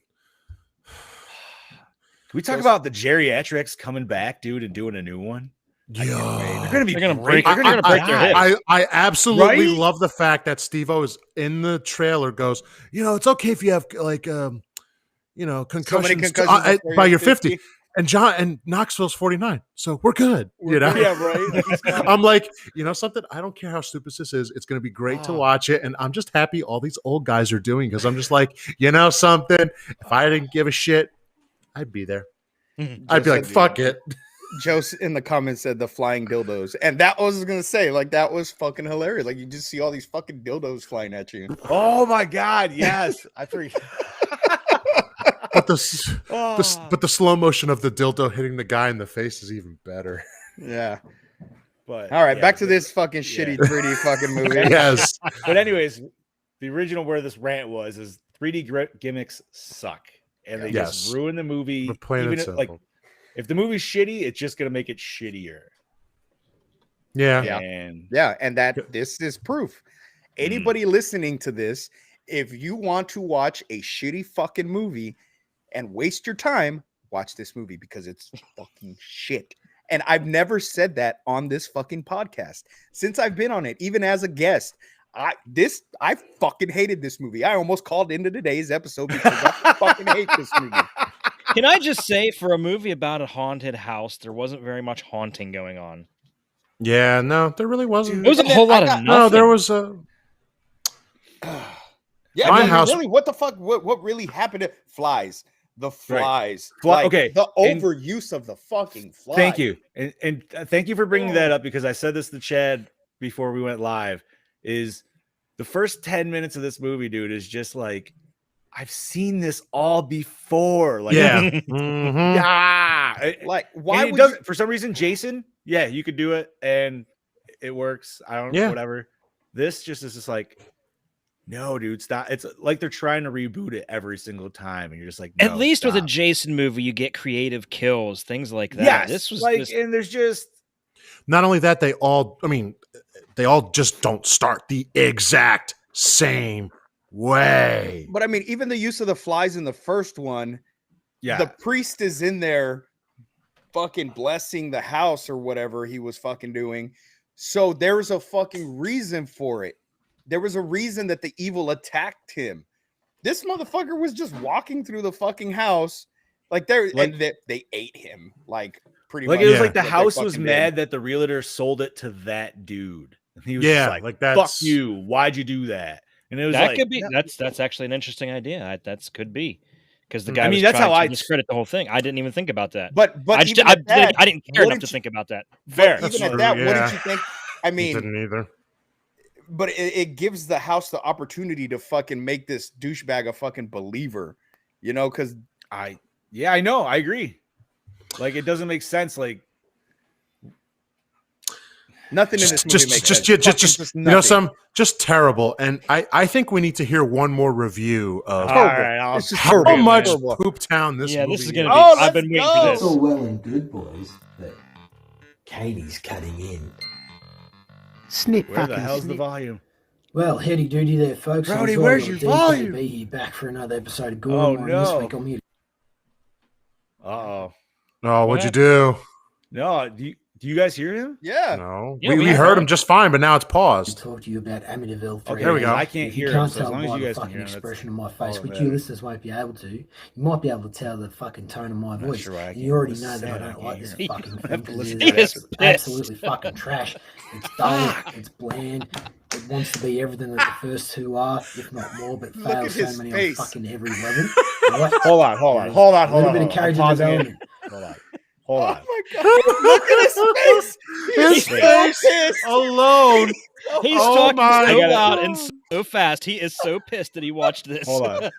Can we talk about the geriatrics coming back, dude, and doing a new one? Yo. They're gonna be They're gonna great. break- they're gonna break their hip. I absolutely Right? love the fact that Steve-O is in the trailer. Goes, it's okay if you have like concussions, So many concussions before by you're your 50. And Knoxville's 49, so we're good. Yeah, right. Like, he's coming. I'm like, something. I don't care how stupid this is. It's going to be great to Oh. watch it, and I'm just happy all these old guys are doing because I'm just like, something. If I didn't give a shit, I'd be there. I'd be like, fuck it. Joe in the comments said the flying dildos, and that was gonna say like that was fucking hilarious. Like you just see all these fucking dildos flying at you. Oh my God, yes. I forget. But the slow motion of the dildo hitting the guy in the face is even better. Yeah. But All right, yeah, back to but- this fucking shitty 3D fucking movie. Yes. But anyways, the original where this rant was is 3D gimmicks suck, and they Yes. just ruin the movie. But plain and Even if, simple. like, if the movie's shitty, it's just gonna make it shittier. Yeah. Yeah. And Yeah, and that this is proof. Anybody listening to this, if you want to watch a shitty fucking movie and waste your time, watch this movie because it's fucking shit. And I've never said that on this fucking podcast since I've been on it, even as a guest. I fucking hated this movie. I almost called into today's episode because I fucking hate this movie. Can I just say, for a movie about a haunted house, there wasn't very much haunting going on. Yeah. No, there really wasn't. It was a And then whole lot I of got- nothing. No, there was a. Yeah, My I mean, house- really, what the fuck? What really happened to flies? The flies. Okay, The and- overuse of the fucking flies. thank you, and thank you for bringing that up because I said this to Chad before we went live. Is the first 10 minutes of this movie, dude, is just like I've seen this all before. Like, Yeah. Mhm. yeah. Like, And why it would does you? for some reason, Jason? Yeah, you could do it, and it works. I don't know, Yeah. whatever. This just is just like No, dude, stop. It's like they're trying to reboot it every single time, and you're just like, At no, least with a stop. Jason movie, you get creative kills, things like that. Yes, This was like, just and there's just Not only that, they all just don't start the exact same way. But I mean, even the use of the flies in the first one, yeah. the priest is in there fucking blessing the house or whatever he was fucking doing. So there's a fucking reason for it. There was a reason that the evil attacked him. This motherfucker was just walking through the fucking house and they ate him pretty much. Like it was like what the they house was fucking mad did. that the realtor sold it to that dude. And he was Yeah, just like fuck that's- you. Why'd you do that? And it was that like, could be no. that's actually an interesting idea. That could be because the guy I mean, was that's trying how to I discredit the whole thing. I didn't even think about that. But I even at that, didn't care enough wouldn't to you- think about that. Fair. But even That's at that, true, wouldn't yeah. you think? I He mean, didn't either. but it gives the house the opportunity to fucking make this douchebag a fucking believer, because I know, I agree. Like it doesn't make sense. Like nothing in this movie makes sense. Just terrible. And I think we need to hear one more review of all right, I'll It's just how terrible. much Terrible. poop town this Yeah, movie this is gonna is. be. Oh, I've been waiting for It's this. all well and good, boys, but Katie's cutting in. Snip where the fucking hell's the snip. volume? Well, heady doody there, folks. Brody, I'm where's Zoya, your DKB volume? here, back for another episode of Gore. Oh, and This no. week I'm here. Oh, What what'd you do? No, do you guys hear him? Yeah. No. Yeah, we we heard heard him just fine, but now it's to paused. talk to you about Amityville 3. Okay, there we go. I can't If you hear can't him, so as tell long as by you the guys can fucking hear him, that's expression of my face, all which that you matters. listeners won't be able to, you might be able to tell the fucking tone of my not voice. sure why I And can't you already listen know to that I it. I don't can't like this hear him. fucking I thing have to because listen it to is it. absolutely fucking trash. It's dull, it's bland, it wants to be everything that the first two are, if not more, but Look at fails so his many face. on fucking every level. Right? Hold on. A little bit of I'm character pausing it. development. Hold Oh on. my god! Look at his face. His He's so face pissed. alone. He's Oh talking my so God. loud and so fast. He is so pissed that he watched this. Hold on.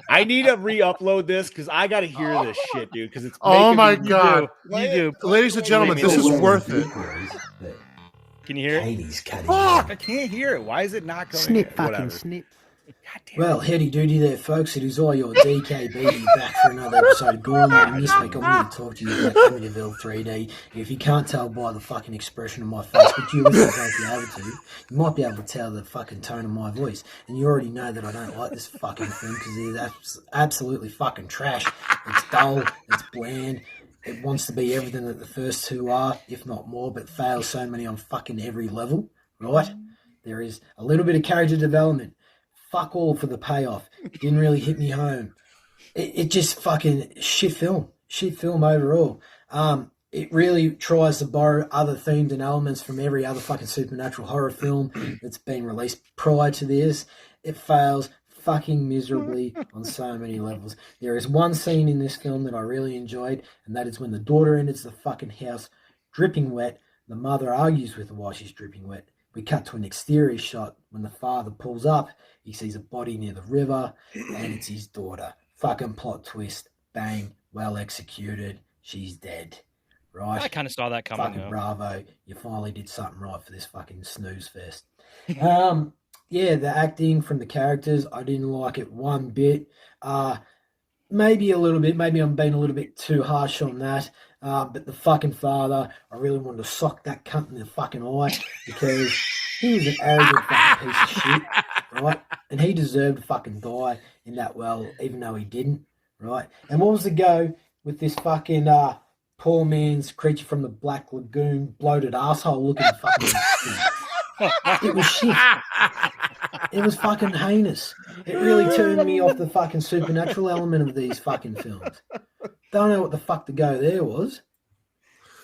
I need to re-upload this because I got to hear this shit, dude. Because it's Oh making my me- God. You do. Ladies and gentlemen, this It's is all well worth and it. good, boys, but Can you hear it? Katie's cutting Fuck, in. I can't hear it. Why is it not going? Snip in? fucking Whatever. snip. God damn Well, heady doody there, folks. It is all your DKB back for another episode of Gore, and this week I'm here to talk to you about Amityville 3D. If you can't tell by the fucking expression of my face, but you listeners won't be able to, you might be able to tell the fucking tone of my voice. And you already know that I don't like this fucking thing because it is absolutely fucking trash. It's dull, it's bland. It wants to be everything that the first two are, if not more, but fails so many on fucking every level, right? There is a little bit of character development. Fuck all for the payoff. Didn't really hit me home. It just fucking shit film overall. It really tries to borrow other themes and elements from every other fucking supernatural horror film that's been released prior to this. It fails fucking miserably on so many levels. There is one scene in this film that I really enjoyed, and that is when the daughter enters the fucking house dripping wet. The mother argues with her why she's dripping wet. We cut to an exterior shot when the father pulls up. He sees a body near the river, and it's his daughter. Fucking plot twist. Bang. Well executed. She's dead. Right? I kind of saw that coming. Fucking though. bravo. You finally did something right for this fucking snooze fest. Yeah, the acting from the characters, I didn't like it one bit. Maybe a little bit. Maybe I'm being a little bit too harsh on that. But the fucking father, I really wanted to sock that cunt in the fucking eye because he was an arrogant fucking piece of shit, right? And he deserved to fucking die in that well, even though he didn't, right? And what was the go with this fucking poor man's creature from the Black Lagoon, bloated asshole looking fucking thing? It was shit. It was fucking heinous. It really turned me off the fucking supernatural element of these fucking films. Don't know what the fuck the go there was.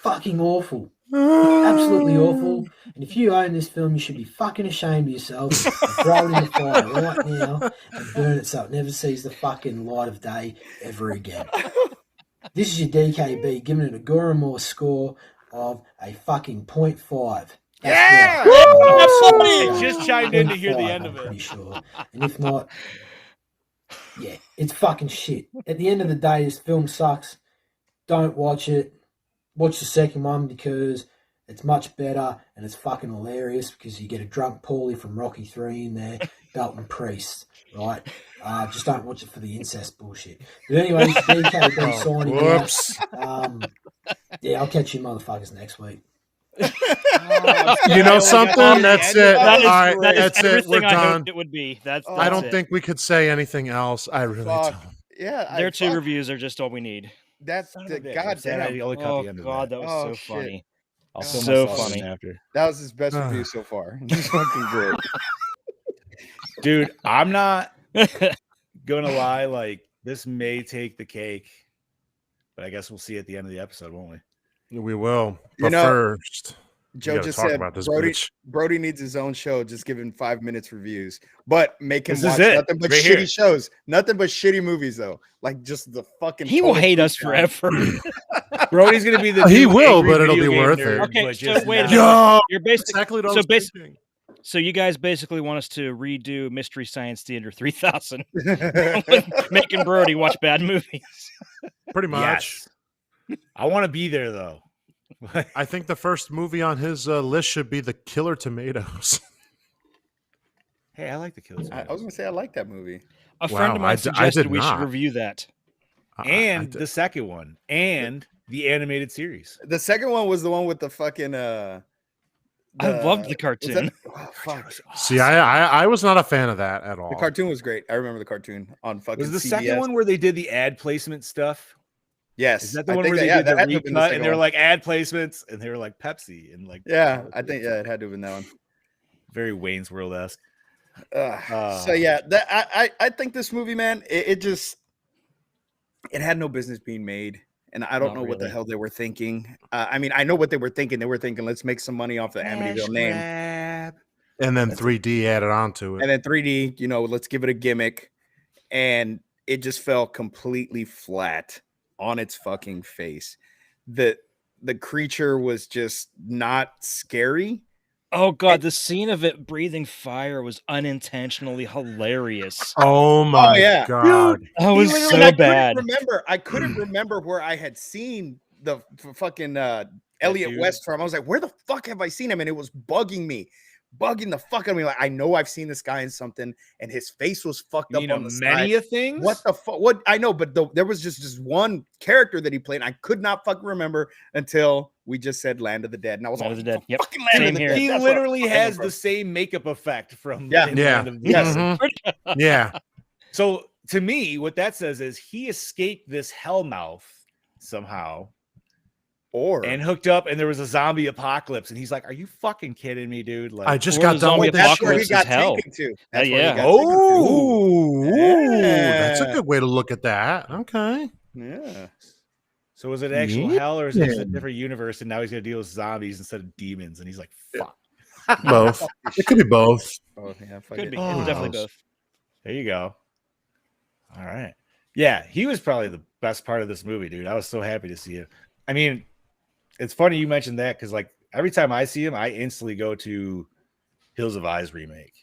Fucking awful. Absolutely awful. And if you own this film, you should be fucking ashamed of yourself and throw it in the fire right now and burn it so it never sees the fucking light of day ever again. This is your DKB giving it a Gore score of a fucking 0.5. Yeah! Right. I just chimed in to hear the end of I'm it. pretty sure. And if not, yeah, it's fucking shit. At the end of the day, this film sucks. Don't watch it. Watch the second one because it's much better and it's fucking hilarious because you get a drunk Paulie from Rocky 3 in there Dalton Priest, right? Just don't watch it for the incest bullshit. But anyways, DKB signing out. Whoops. Yeah, I'll catch you motherfuckers next week. You know something? That's it. That is, All right, that is that's it. everything We're I done. hoped it would be. That's I don't it. think we could say anything else. I really Fuck. don't. Yeah, Their two reviews are just all we need. That's Son of a the bitch. I'm sad I goddamn. only caught Oh the end of god, that. that was Oh, so shit. funny. I'll so film myself funny. in after. That was his best review so far. He's fucking great. Dude, I'm not gonna lie, like this may take the cake, but I guess we'll see at the end of the episode, won't we? We will. You But know, first, Joe gotta just talk said about this Brody, bitch. Brody needs his own show, just giving 5 minutes reviews. But make him This is watch it, nothing but right shitty here. shows. Nothing but shitty movies, though. Like just the fucking He will total hate us breakdown. forever. Brody's gonna be the He new will, angry but it'll video be game worth nerd, it. Okay, but so just wait a not- minute. Yo, You're basically exactly what I so was basi- thinking. So you guys basically want us to redo Mystery Science Theater 3000, making Brody watch bad movies. Pretty much. Yes. I want to be there though. I think the first movie on his list should be The Killer Tomatoes. Hey, I like the Killers. I was gonna say I like that movie. A friend Wow, of I mine d- I suggested did we should not. review that. and I the second one, and the animated series. The second one was the one with the fucking. I loved the was cartoon. that- oh, fuck. see, I was not a fan of that at all. The cartoon was great. I remember the cartoon on fucking. Was the CBS. second one where they did the ad placement stuff? Yes, Is that the I one think where they that- did the that had to have been the recut second and they were one. like ad placements and they were like Pepsi and like I think it had to have been that one. very Wayne's World esque. So yeah, I think this movie, man, it just it had no business being made, and I don't Not know what the really. hell they were thinking. I mean, I know what they were thinking. They were thinking, let's make some money off the Amityville name, And then 3D added onto it. and then 3D. You know, let's give it a gimmick, and it just fell completely flat on its fucking face. The creature was just not scary. Oh god, the scene of it breathing fire was unintentionally hilarious. Oh my yeah. god. That was Literally, so I couldn't bad. I couldn't remember where I had seen the fucking Elliot dude? West from. I was like, where the fuck have I seen him? And it was bugging the fuck out of me. Like, I know I've seen this guy in something, and his face was fucked up You know, on the many side. of things. What the fuck? What I know, but there was just one character that he played. And I could not fucking remember until we just said Land of the Dead, and I was Land like, of the Dead. Yep. fucking Land Same of the here. Dead. He That's what I literally fucking has remember. the same makeup effect from Yeah. in Yeah. Land of the Yes. Dead. Mhm. Yeah. So to me, what that says is he escaped this hellmouth somehow Or and hooked up, and there was a zombie apocalypse, and he's like, "Are you fucking kidding me, dude?" Like, I just Or got the done zombie with that's this where he shit. apocalypse got is hell. taken to. That's where he yeah. got taken to. That's a Yeah. good way to look at that. Okay. Yeah. so was it actual Yeah. hell, or is it just a different universe, and now he's gonna deal with zombies instead of demons? And he's like, "Fuck." Both. It could be both. Oh yeah, fuck Could it. be. Oh. It's definitely both. There you go. All right. Yeah, he was probably the best part of this movie, dude. I was so happy to see him. I mean, it's funny you mentioned that because, like, every time I see him, I instantly go to Hills of Eyes remake.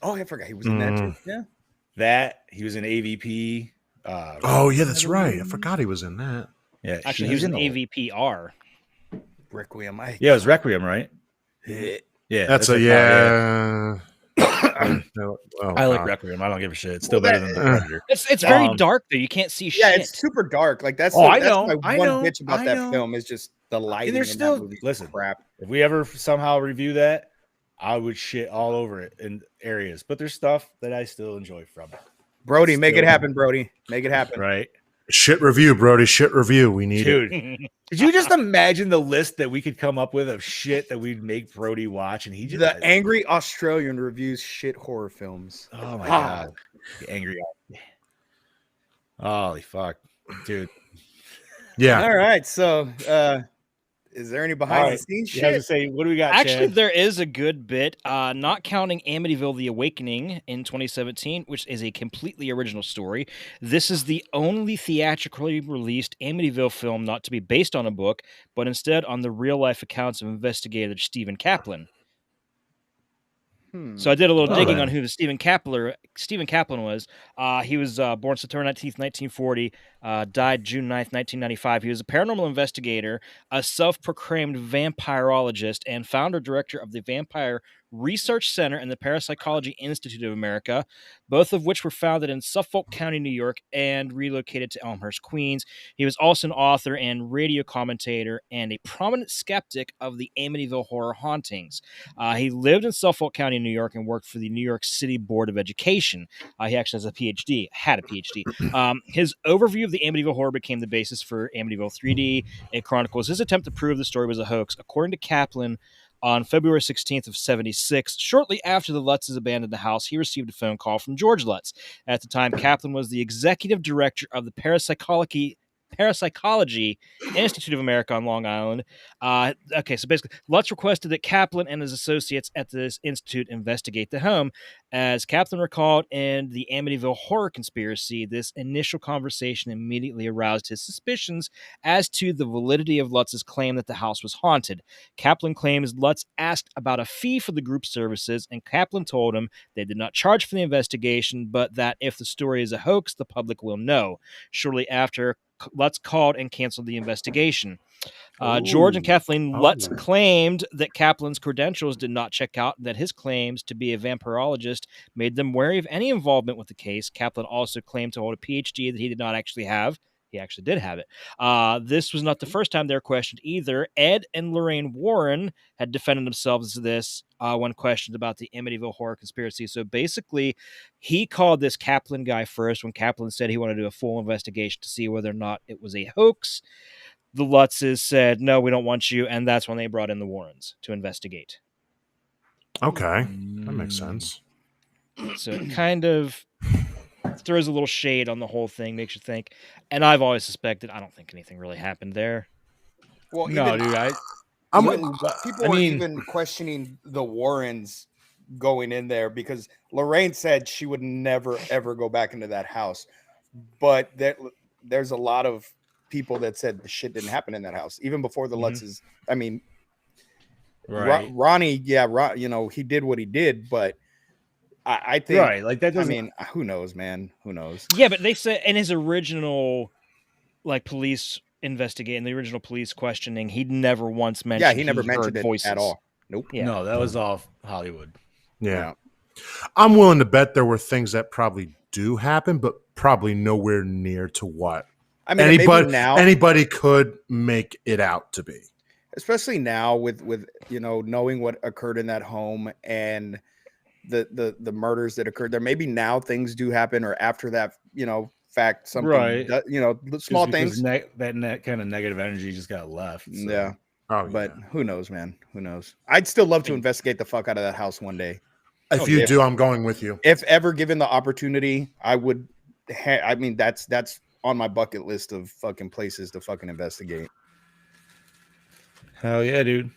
Oh, I forgot he was in that too. Yeah. That he was in AVP. Oh yeah, that's right. I forgot he was in that. Yeah, Actually, he was in in AVPR. Requiem. Yeah, it was Requiem, right? Yeah, That's a like- yeah. Oh, I like God. Requiem. I don't give a shit. It's still Well, better than the that- Predator. It's very Um, dark though. You can't see Yeah, shit. it's super dark. Like that's, Oh, I that's know, my I one know, bitch about I that know. film is just the lighting. And there's in still that movie. listen. Crap. If we ever somehow review that, I would shit all over it in areas. But there's stuff that I still enjoy from it. Brody, make it Still- happen, Brody. Make it happen. Right, Shit review, Brody. Shit review. We need it. dude. Could you just imagine the list that we could come up with of shit that we'd make Brody watch, and he just The angry Australian reviews shit horror films. oh my god, the angry. Holy fuck, dude. Yeah. All right, so is there any behind All the right. scenes You have to shit? say, what do we got? Actually, Chad? there is a good bit, not counting Amityville: The Awakening in 2017, which is a completely original story. This is the only theatrically released Amityville film not to be based on a book, but instead on the real-life accounts of investigator Stephen Kaplan. So I did a little Oh, digging then. on who the Stephen Kaplan was. He was born September 19th, 1940, died June 9th, 1995. He was a paranormal investigator, a self-proclaimed vampirologist, and founder-director of the Vampire Research Center and the Parapsychology Institute of America, both of which were founded in Suffolk County, New York, and relocated to Elmhurst, Queens. He was also an author and radio commentator and a prominent skeptic of the Amityville horror hauntings. He lived in Suffolk County, New York, and worked for the New York City Board of Education. He actually has a PhD, had a PhD. His overview of the Amityville horror became the basis for Amityville 3D. It chronicles his attempt to prove the story was a hoax. According to Kaplan, on February 16th of 76, shortly after the Lutzes abandoned the house, he received a phone call from George Lutz. At the time, Kaplan was the executive director of the Parapsychology Institute of America on Long Island. So basically, Lutz requested that Kaplan and his associates at this institute investigate the home. As Kaplan recalled in the Amityville horror conspiracy, this initial conversation immediately aroused his suspicions as to the validity of Lutz's claim that the house was haunted. Kaplan claims Lutz asked about a fee for the group services, and Kaplan told him they did not charge for the investigation, but that if the story is a hoax, the public will know. Shortly after, Lutz called and canceled the investigation. George and Kathleen Lutz claimed that Kaplan's credentials did not check out and that his claims to be a vampirologist made them wary of any involvement with the case. Kaplan also claimed to hold a PhD that he did not actually have. He actually did have it. This was not the first time they were questioned either. Ed and Lorraine Warren had defended themselves this when questioned about the Amityville horror conspiracy. So basically, he called this Kaplan guy first when Kaplan said he wanted to do a full investigation to see whether or not it was a hoax. The Lutzes said, no, we don't want you. And that's when they brought in the Warrens to investigate. Okay. That makes sense. So it kind of throws a little shade on the whole thing, makes you think. And I've always suspected, I don't think anything really happened there. Well, No, dude, people were even questioning the Warrens going in there because Lorraine said she would never, ever go back into that house. But there's a lot of people that said the shit didn't happen in that house, even before the Lutzes. I mean, right. Ronnie, he did what he did, but I think, right, like that doesn't. I mean, who knows, man? Who knows? Yeah, but they said in his original, police investigating, the original police questioning, he'd never once mentioned. Yeah, he never mentioned it voices at all. Nope. Yeah. No, that was off Hollywood. Yeah. I'm willing to bet there were things that probably do happen, but probably nowhere near to what. I mean, anybody could make it out to be, especially now with knowing what occurred in that home and the murders that occurred there. Maybe now things do happen, or after that, fact, something, right? Small things. That kind of negative energy just got left. So. Yeah. But who knows, man? Who knows? I'd still love to investigate the fuck out of that house one day. If you do, I'm going with you. If ever given the opportunity, I would. I mean, that's on my bucket list of fucking places to fucking investigate. Hell yeah, dude.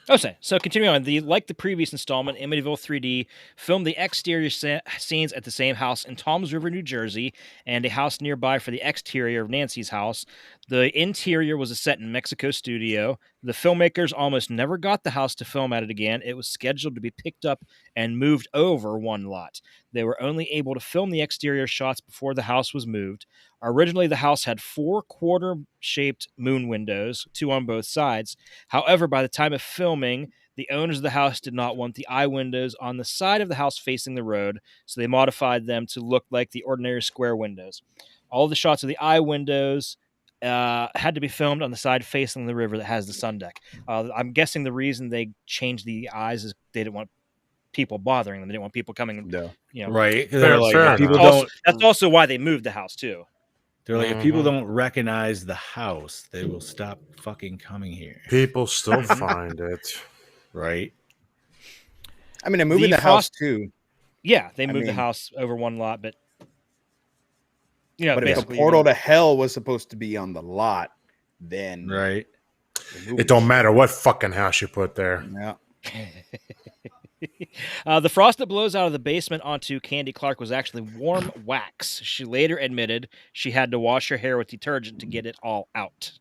Okay, so continuing on, like the previous installment, Amityville 3D filmed the exterior scenes at the same house in Toms River, New Jersey, and a house nearby for the exterior of Nancy's house. The interior was a set in Mexico studio. The filmmakers almost never got the house to film at it again. It was scheduled to be picked up and moved over one lot. They were only able to film the exterior shots before the house was moved. Originally, the house had 4 quarter-shaped moon windows, 2 on both sides. However, by the time of filming, the owners of the house did not want the eye windows on the side of the house facing the road, so they modified them to look like the ordinary square windows. All of the shots of the eye windows had to be filmed on the side facing the river that has the sun deck. I'm guessing the reason they changed the eyes is they didn't want people bothering them. They didn't want people coming. Right? Fair People don't. That's also why they moved the house too. They're like, if people don't recognize the house, they will stop fucking coming here. People still find it, right? I mean, they're moving the house too. Yeah, they moved the house over one lot, but but if the portal to hell was supposed to be on the lot, then right, it don't matter what fucking house you put there. Yeah. The frost that blows out of the basement onto Candy Clark was actually warm wax. She later admitted she had to wash her hair with detergent to get it all out.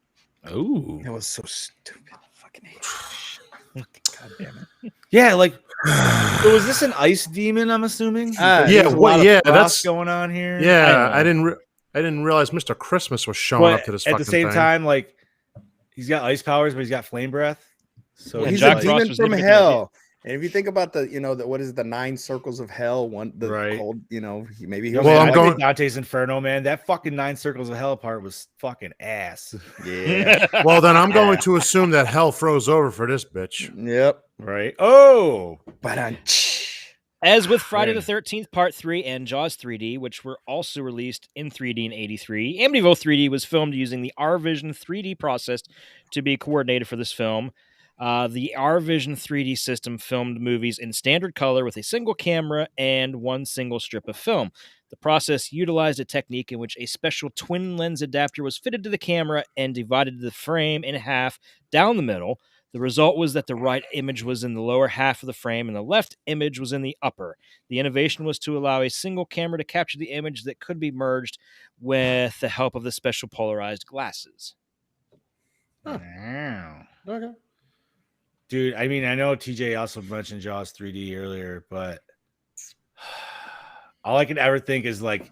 Oh, that was so stupid. Fucking hate that shit. God damn it. Yeah, so was this an ice demon? I'm assuming. That's going on here. Yeah, I didn't realize Mr. Christmas was showing up to this. At the same time, he's got ice powers, but he's got flame breath. So he's a demon from hell. And if you think about the, what is it, the 9 circles of hell? Right. Cold, maybe he Yo, was. man, I'm I going- think Dante's Inferno, man. That fucking 9 circles of hell part was fucking ass. Yeah. Well, then I'm going to assume that hell froze over for this bitch. Yep. Right. Oh, But As with Friday the Man. 13th Part 3 and Jaws 3D, which were also released in 3D in 83, Amityville 3D was filmed using the R-Vision 3D process to be coordinated for this film. The R-Vision 3D system filmed movies in standard color with a single camera and one single strip of film. The process utilized a technique in which a special twin lens adapter was fitted to the camera and divided the frame in half down the middle. The result was that the right image was in the lower half of the frame and the left image was in the upper. The innovation was to allow a single camera to capture the image that could be merged with the help of the special polarized glasses. wow. Okay. Dude, I mean, I know TJ also mentioned Jaws 3D earlier, but all I can ever think is like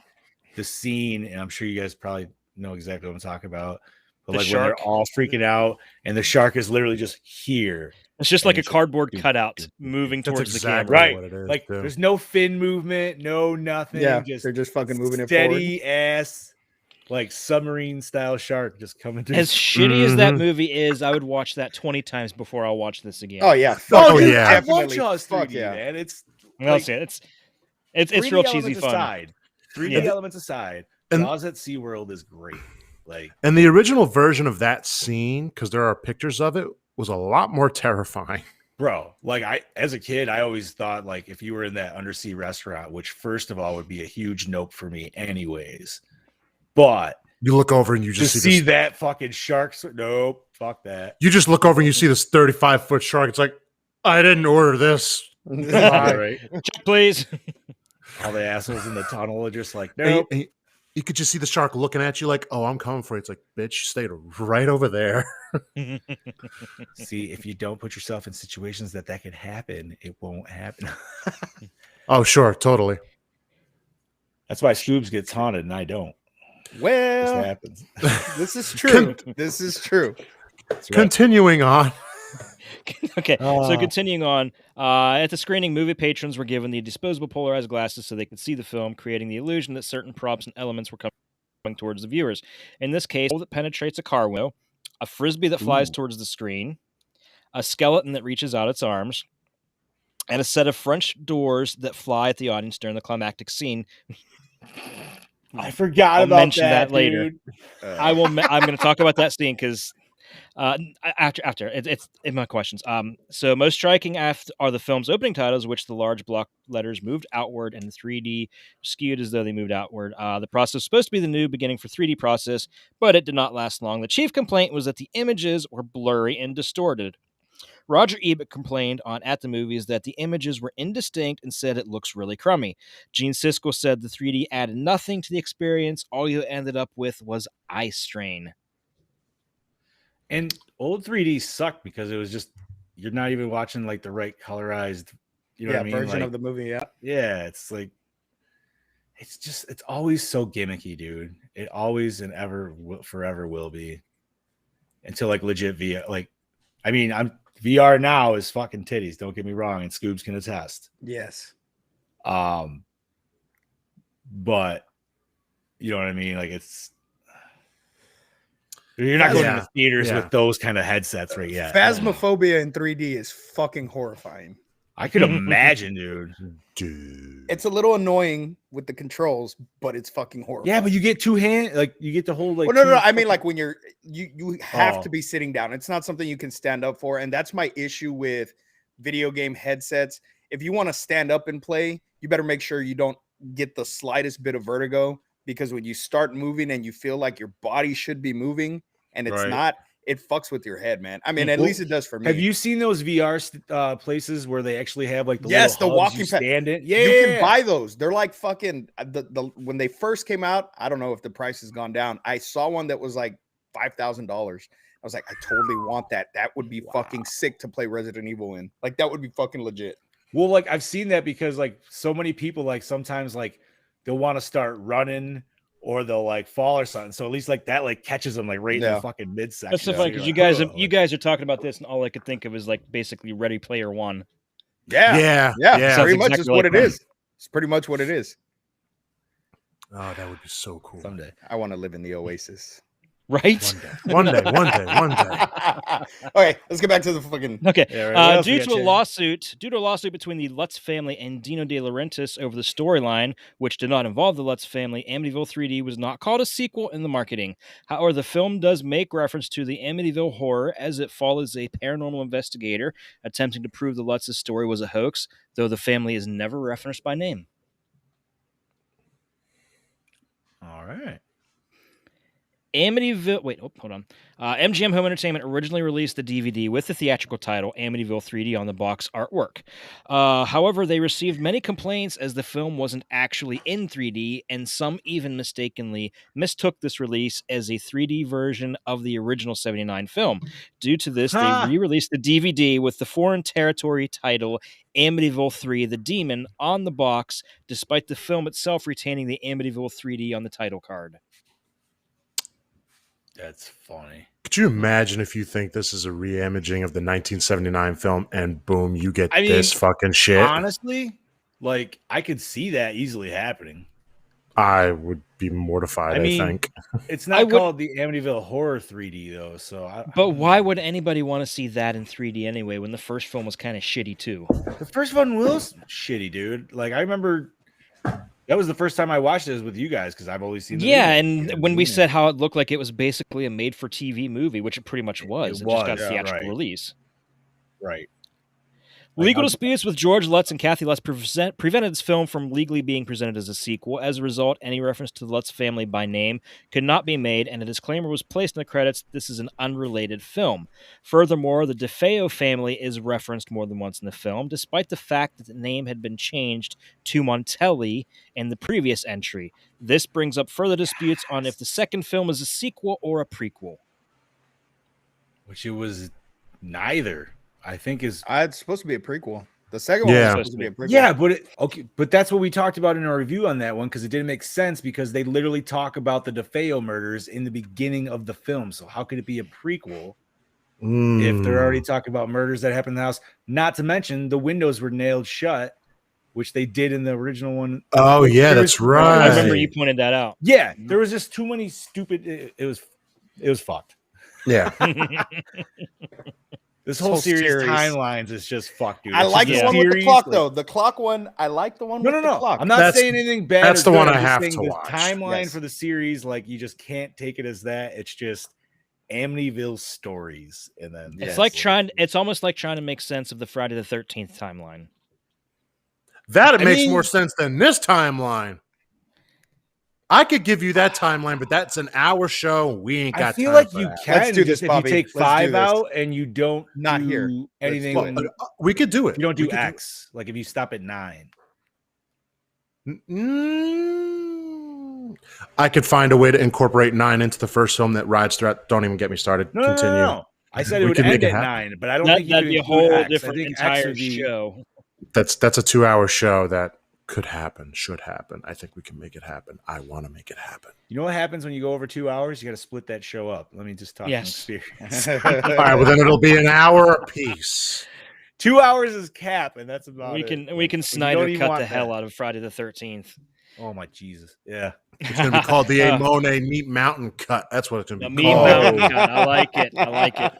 the scene, and I'm sure you guys probably know exactly what I'm talking about. But The like when they're shark? all freaking out, and the shark is literally just here. It's just And like a it's like, cardboard dude, cutout dude, moving That's towards exactly the camera. Right. what it is. Like too. there's no fin movement, no nothing. yeah, just they're just fucking moving it steady ass, like submarine style shark just coming through. As shitty as that Mhm. movie is, I would watch that 20 times before I'll watch this again. forward. Oh yeah. Oh, dude, yeah. I love Definitely. Jaws 3D, Fuck yeah. man. It's Well, like, it's real 3D cheesy elements fun. aside. 3D Yeah. elements aside, And- Jaws at SeaWorld is great. Like, And the original version of that scene, because there are pictures of it, was a lot more terrifying. bro, like as a kid, I always thought like if you were in that undersea restaurant, which first of all would be a huge nope for me anyways. But You look over and you to just see this, that fucking shark, nope, fuck that. you just look over and you see this 35-foot shark. It's like, I didn't order this. Right. Check, please. All the assholes in the tunnel are just like, And nope. you could just see the shark looking at you like, oh, I'm coming for you. It's like, bitch, stayed right over there. See, if you don't put yourself in situations that could happen, it won't happen. Oh, sure, totally. That's why Scoobs gets haunted and I don't. This Well, happens. this is true. This is true. That's right. Continuing on. Okay, so Oh. continuing on, at the screening, movie patrons were given the disposable polarized glasses so they could see the film, creating the illusion that certain props and elements were coming towards the viewers. In this case, a hole that penetrates a car window, a frisbee that flies towards the screen, a skeleton that reaches out its arms, and a set of French doors that fly at the audience during the climactic scene. I forgot I'll about mention that, that later. dude. I'm going to talk about that scene because after it's in my questions. So most striking are the film's opening titles, which the large block letters moved outward and the 3D skewed as though they moved outward. The process was supposed to be the new beginning for 3D process, but it did not last long. The chief complaint was that the images were blurry and distorted. Roger Ebert complained on At the Movies that the images were indistinct and said it looks really crummy. Gene Siskel said the 3D added nothing to the experience. All you ended up with was eye strain. And old 3D sucked because it was just you're not even watching like the right colorized, you know what I mean? Version Like, of the movie. Yeah. yeah, it's like it's always so gimmicky, dude. It always and forever will be until like legit VR. Like, I mean, VR now is fucking titties. Don't get me wrong, and Scoobs can attest. Yes. But you know what I mean? Like you're not going Yeah. to theaters Yeah. with those kind of headsets right yet. Phasmophobia in 3D is fucking horrifying. I could imagine, dude. Dude. It's a little annoying with the controls, but it's fucking horrifying. Yeah, but you get you get to hold like. Well, no. two I mean, fucking- like when you have Oh. to be sitting down. It's not something you can stand up for, and that's my issue with video game headsets. If you want to stand up and play, you better make sure you don't get the slightest bit of vertigo, because when you start moving and you feel like your body should be moving and it's Right. not, it fucks with your head, man. I mean, at Well, least it does for me. Have you seen those VR places where they actually have like the Yes, little the hubs walking you pad. stand in? Yeah, You can buy those. They're like fucking the when they first came out. I don't know if the price has gone down. I saw one that was like $5,000. I was like, I totally want that. That would be fucking sick to play Resident Evil in. Like that would be fucking legit. Well, like I've seen that because like so many people like sometimes like they'll want to start running or they'll like fall or something. So at least like that like catches them like right in Yeah. the fucking midsection. That's so So funny you're because like, you guys "Oh," you guys are talking about this, and all I could think of is like basically Ready Player One. Yeah. Yeah. Pretty Sounds much exactly is what like it that. is. It's pretty much what it is. Oh, that would be so cool. Someday. I want to live in the Oasis. Right? One day. Okay, let's get back to the fucking. Okay. Yeah, right. What else we Due got, to a Jay? lawsuit between the Lutz family and Dino De Laurentiis over the storyline, which did not involve the Lutz family, Amityville 3D was not called a sequel in the marketing. However, the film does make reference to the Amityville horror as it follows a paranormal investigator attempting to prove the Lutz's story was a hoax, though the family is never referenced by name. All right. Amityville. Wait, hold on. MGM Home Entertainment originally released the DVD with the theatrical title Amityville 3D on the box artwork. However, they received many complaints as the film wasn't actually in 3D, and some even mistakenly mistook this release as a 3D version of the original '79 film. Due to this, they re-released the DVD with the foreign territory title Amityville 3: The Demon on the box, despite the film itself retaining the Amityville 3D on the title card. That's funny. Could you imagine if you think this is a re-imaging of the 1979 film and boom, you get this fucking shit? Honestly, like I could see that easily happening. I would be mortified, I think. It's not called the Amityville Horror 3D though, so But why would anybody want to see that in 3D anyway when the first film was kind of shitty too? The first one was shitty, dude. Like I remember that was the first time I watched it with you guys because I've always seen the and when we said how it looked like it was basically a made-for-TV movie, which it pretty much was. It just got a theatrical release. Right. Legal disputes with George Lutz and Kathy Lutz prevented this film from legally being presented as a sequel. As a result, any reference to the Lutz family by name could not be made, and a disclaimer was placed in the credits. This is an unrelated film. Furthermore, the DeFeo family is referenced more than once in the film, despite the fact that the name had been changed to Montelli in the previous entry. This brings up further disputes on if the second film is a sequel or a prequel. Which it was neither. I think is it's supposed to be a prequel. The second one was supposed to be a prequel. Yeah, but that's what we talked about in our review on that one because it didn't make sense because they literally talk about the DeFeo murders in the beginning of the film. So how could it be a prequel if they're already talking about murders that happened in the house? Not to mention the windows were nailed shut, which they did in the original one. Oh yeah, that's right. I remember you pointed that out. Yeah, there was just too many stupid. It was fucked. Yeah. This whole series timelines is just fucked, dude. I like the one with the clock, though. The clock one, I like the one with the clock. I'm not saying anything bad. That's the one I have to watch. Timeline for the series, like you just can't take it as that. It's just Amityville stories, and then it's it's almost like trying to make sense of the Friday the 13th timeline. That makes more sense than this timeline. I could give you that timeline, but that's an hour show. We ain't got time. I feel like you that. can. Let's do this, if Bobby. you take 5 out and you don't do anything. We could do it. You don't do X. Like if you stop at 9. I could find a way to incorporate 9 into the first film that rides throughout. Don't even get me started. Continue. No. I said it would end at 9, but I don't think that'd be a whole X. different entire show. That's a 2-hour show that could happen, should happen. I think we can make it happen. I want to make it happen. You know what happens when you go over 2 hours? You got to split that show up. Let me just talk from experience. All right, well then it'll be an hour apiece. 2 hours is cap, and that's about it. We can Snyder cut the hell out of Friday the 13th. Oh my Jesus! Yeah, it's gonna be called the A Monet Meat Mountain Cut. That's what it's gonna be called. Meat Mountain Cut. I like it.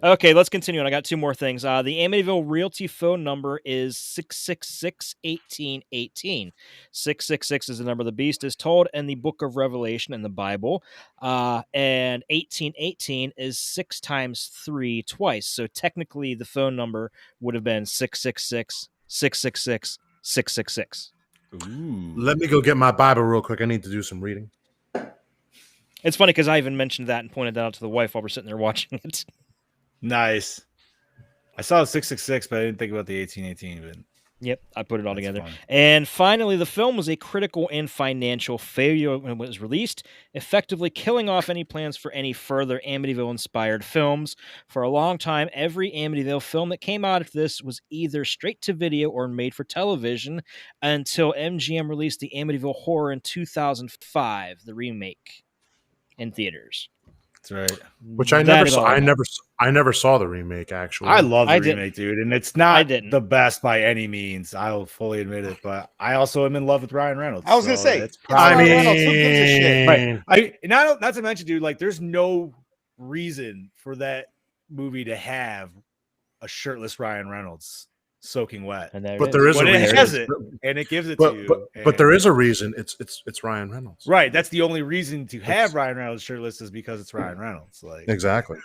Okay, let's continue. And I got 2 more things. The Amityville Realty phone number is 666-1818. 666 is the number of the beast, is told in the Book of Revelation in the Bible. And 1818 is 6 times 3 twice. So technically, the phone number would have been 666-666-666. Ooh. Let me go get my Bible real quick. I need to do some reading. It's funny because I even mentioned that and pointed that out to the wife while we're sitting there watching it. Nice. I saw 666, but I didn't think about the 1818. But yep, I put it all together. Fun. And finally, the film was a critical and financial failure when it was released, effectively killing off any plans for any further Amityville-inspired films. For a long time, every Amityville film that came out of this was either straight to video or made for television until MGM released the Amityville Horror in 2005, the remake, in theaters. That's right. Which I never saw. I never saw the remake. Actually, I love the I remake, dude, and it's I not didn't. the best by any means. I'll fully admit it, but I also am in love with Ryan Reynolds. I was gonna so say, it's it's Ryan probably Reynolds. Who gives a shit? right. Not to mention, dude, like there's no reason for that movie to have a shirtless Ryan Reynolds soaking wet. And there But it there is. is a But it reason. has it, and it gives it to you. But there is a reason. It's Ryan Reynolds. Right. That's the only reason to have Ryan Reynolds shirtless is because it's Ryan Reynolds. Like Exactly.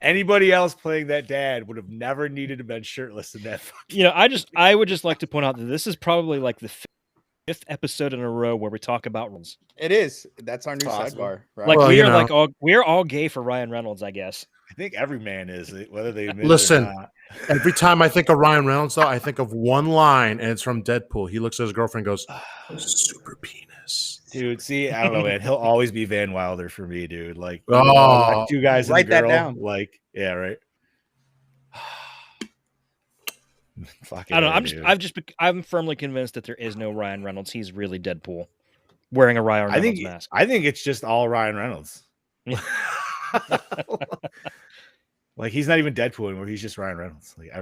anybody else playing that dad would have never needed to been shirtless in that. I would just like to point out that this is probably like the fifth episode in a row where we talk about Reynolds. It is. That's our new Possible. sidebar. Right? Like Well, we're all gay for Ryan Reynolds, I guess. I think every man is, whether they admit Listen, it or not. every time I think of Ryan Reynolds, though, I think of one line, and it's from Deadpool. He looks at his girlfriend and goes, "Super penis." Dude, see, I don't know, man. He'll always be Van Wilder for me, dude. Like, Oh, two guys and write a that girl. down. Like, yeah, right. Fucking I don't know. dude. I'm firmly convinced that there is no Ryan Reynolds. He's really Deadpool, wearing a Ryan Reynolds mask. I think it's just all Ryan Reynolds. Like he's not even Deadpool anymore. He's just Ryan Reynolds. Like I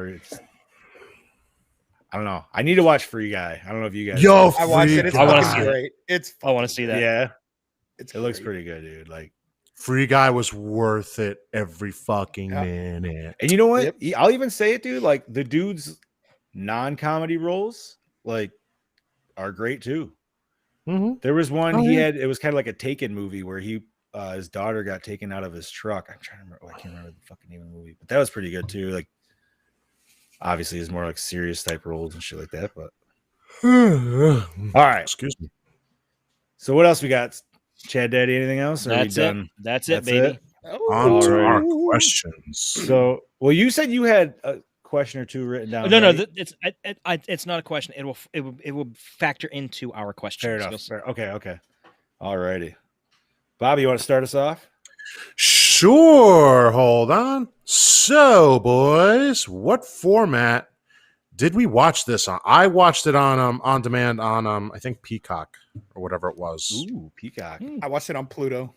don't know. I need to watch Free Guy. I don't know if you guys. Yo, I watched it. It's I wanna fucking see it. great. It's I want to see that. Yeah, It's it looks great. pretty good, dude. Like, Free Guy was worth it every fucking Yeah. minute. and you know what? Yep. I'll even say it, dude. Like the dude's non-comedy roles, like, are great too. Mm-hmm. There was one Oh, he yeah. had. It was kind of like a Taken movie where his daughter got taken out of his truck. I'm trying to remember. I can't remember the fucking name of the movie, but that was pretty good too. Like, obviously, it's more like serious type roles and shit like that. But all right. Excuse me. So what else we got? Chad Daddy, anything else? Or are we That's it. done? That's it, baby. On to Alright. our questions. So, well, you said you had a question or two written down. No, right? it's not a question. It will factor into our questions. Fair enough. Okay. All righty. Bobby, you want to start us off? Sure. Hold on. So, boys, what format did we watch this on? I watched it on demand on I think Peacock or whatever it was. Ooh, Peacock. I watched it on Pluto.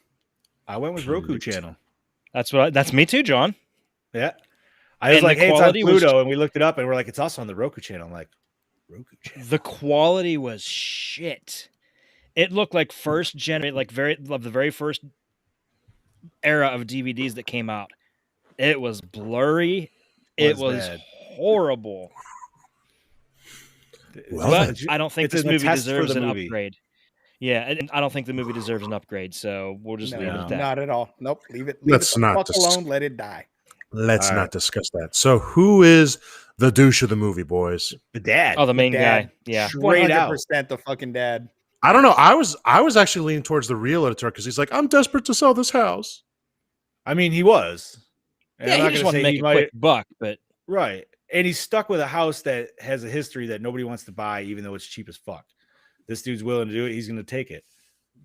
I went with Roku channel. That's me too, John. Yeah. I was And like, the hey, it's on quality was- Pluto, and we looked it up, and we're like, it's also on the Roku channel. I'm like, Roku channel. The quality was shit. It looked like the very first era of DVDs that came out. It was blurry. It was bad. horrible. Well, But I don't think it's this a movie test for deserves the an movie. upgrade. Yeah, and I don't think the movie deserves an upgrade. So we'll just leave it at that. Not at all. Nope. Leave it. Let's the not fuck dis- alone. Let it die. Let's All not right. discuss that. So, who is the douche of the movie, boys? The dad. Oh, the main Dad. guy. Yeah. Straight out. 100% the fucking dad. I don't know. I was actually leaning towards the real editor because he's like, I'm desperate to sell this house. I mean, he was. And I'm Yeah, not he just gonna wanted to say make he a might- quick buck, but Right. And he's stuck with a house that has a history that nobody wants to buy, even though it's cheap as fuck. This dude's willing to do it. He's going to take it.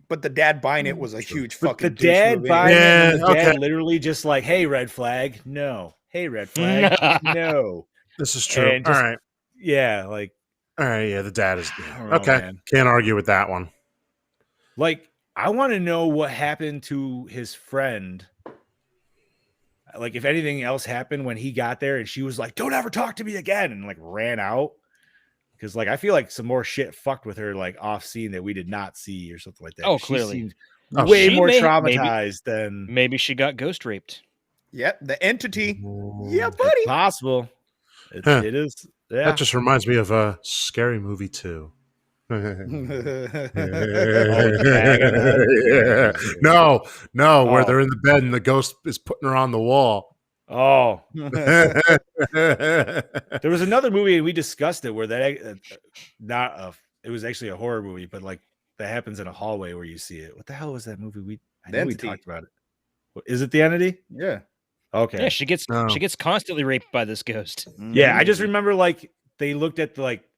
But the dad buying it was a huge But fucking the dad douche move buying anyway. it, and the Yeah, dad okay. literally just like, hey, red flag. No. Hey, red flag. No. This is true. And just- All right. Yeah. Like, Yeah, the dad is I don't know, okay. man. Can't argue with that one. Like, I want to know what happened to his friend. Like, if anything else happened when he got there and she was like, don't ever talk to me again, and like ran out. Because, like, I feel like some more shit fucked with her, like off scene that we did not see or something like that. Oh, She clearly. seemed Oh, way she more maybe- traumatized than maybe she got ghost raped. Yep, the entity. Yeah, buddy. possible. It, Huh. it is. Yeah. That just reminds me of a scary movie too. Yeah. No, where Oh. they're in the bed and the ghost is putting her on the wall. Oh, there was another movie and we discussed it where that it was actually a horror movie, but like that happens in a hallway where you see it. What the hell was that movie? I The know we Entity. talked about it. Is it The Entity? Yeah. Okay. Yeah, she gets No. constantly raped by this ghost. Yeah, I just remember like they looked at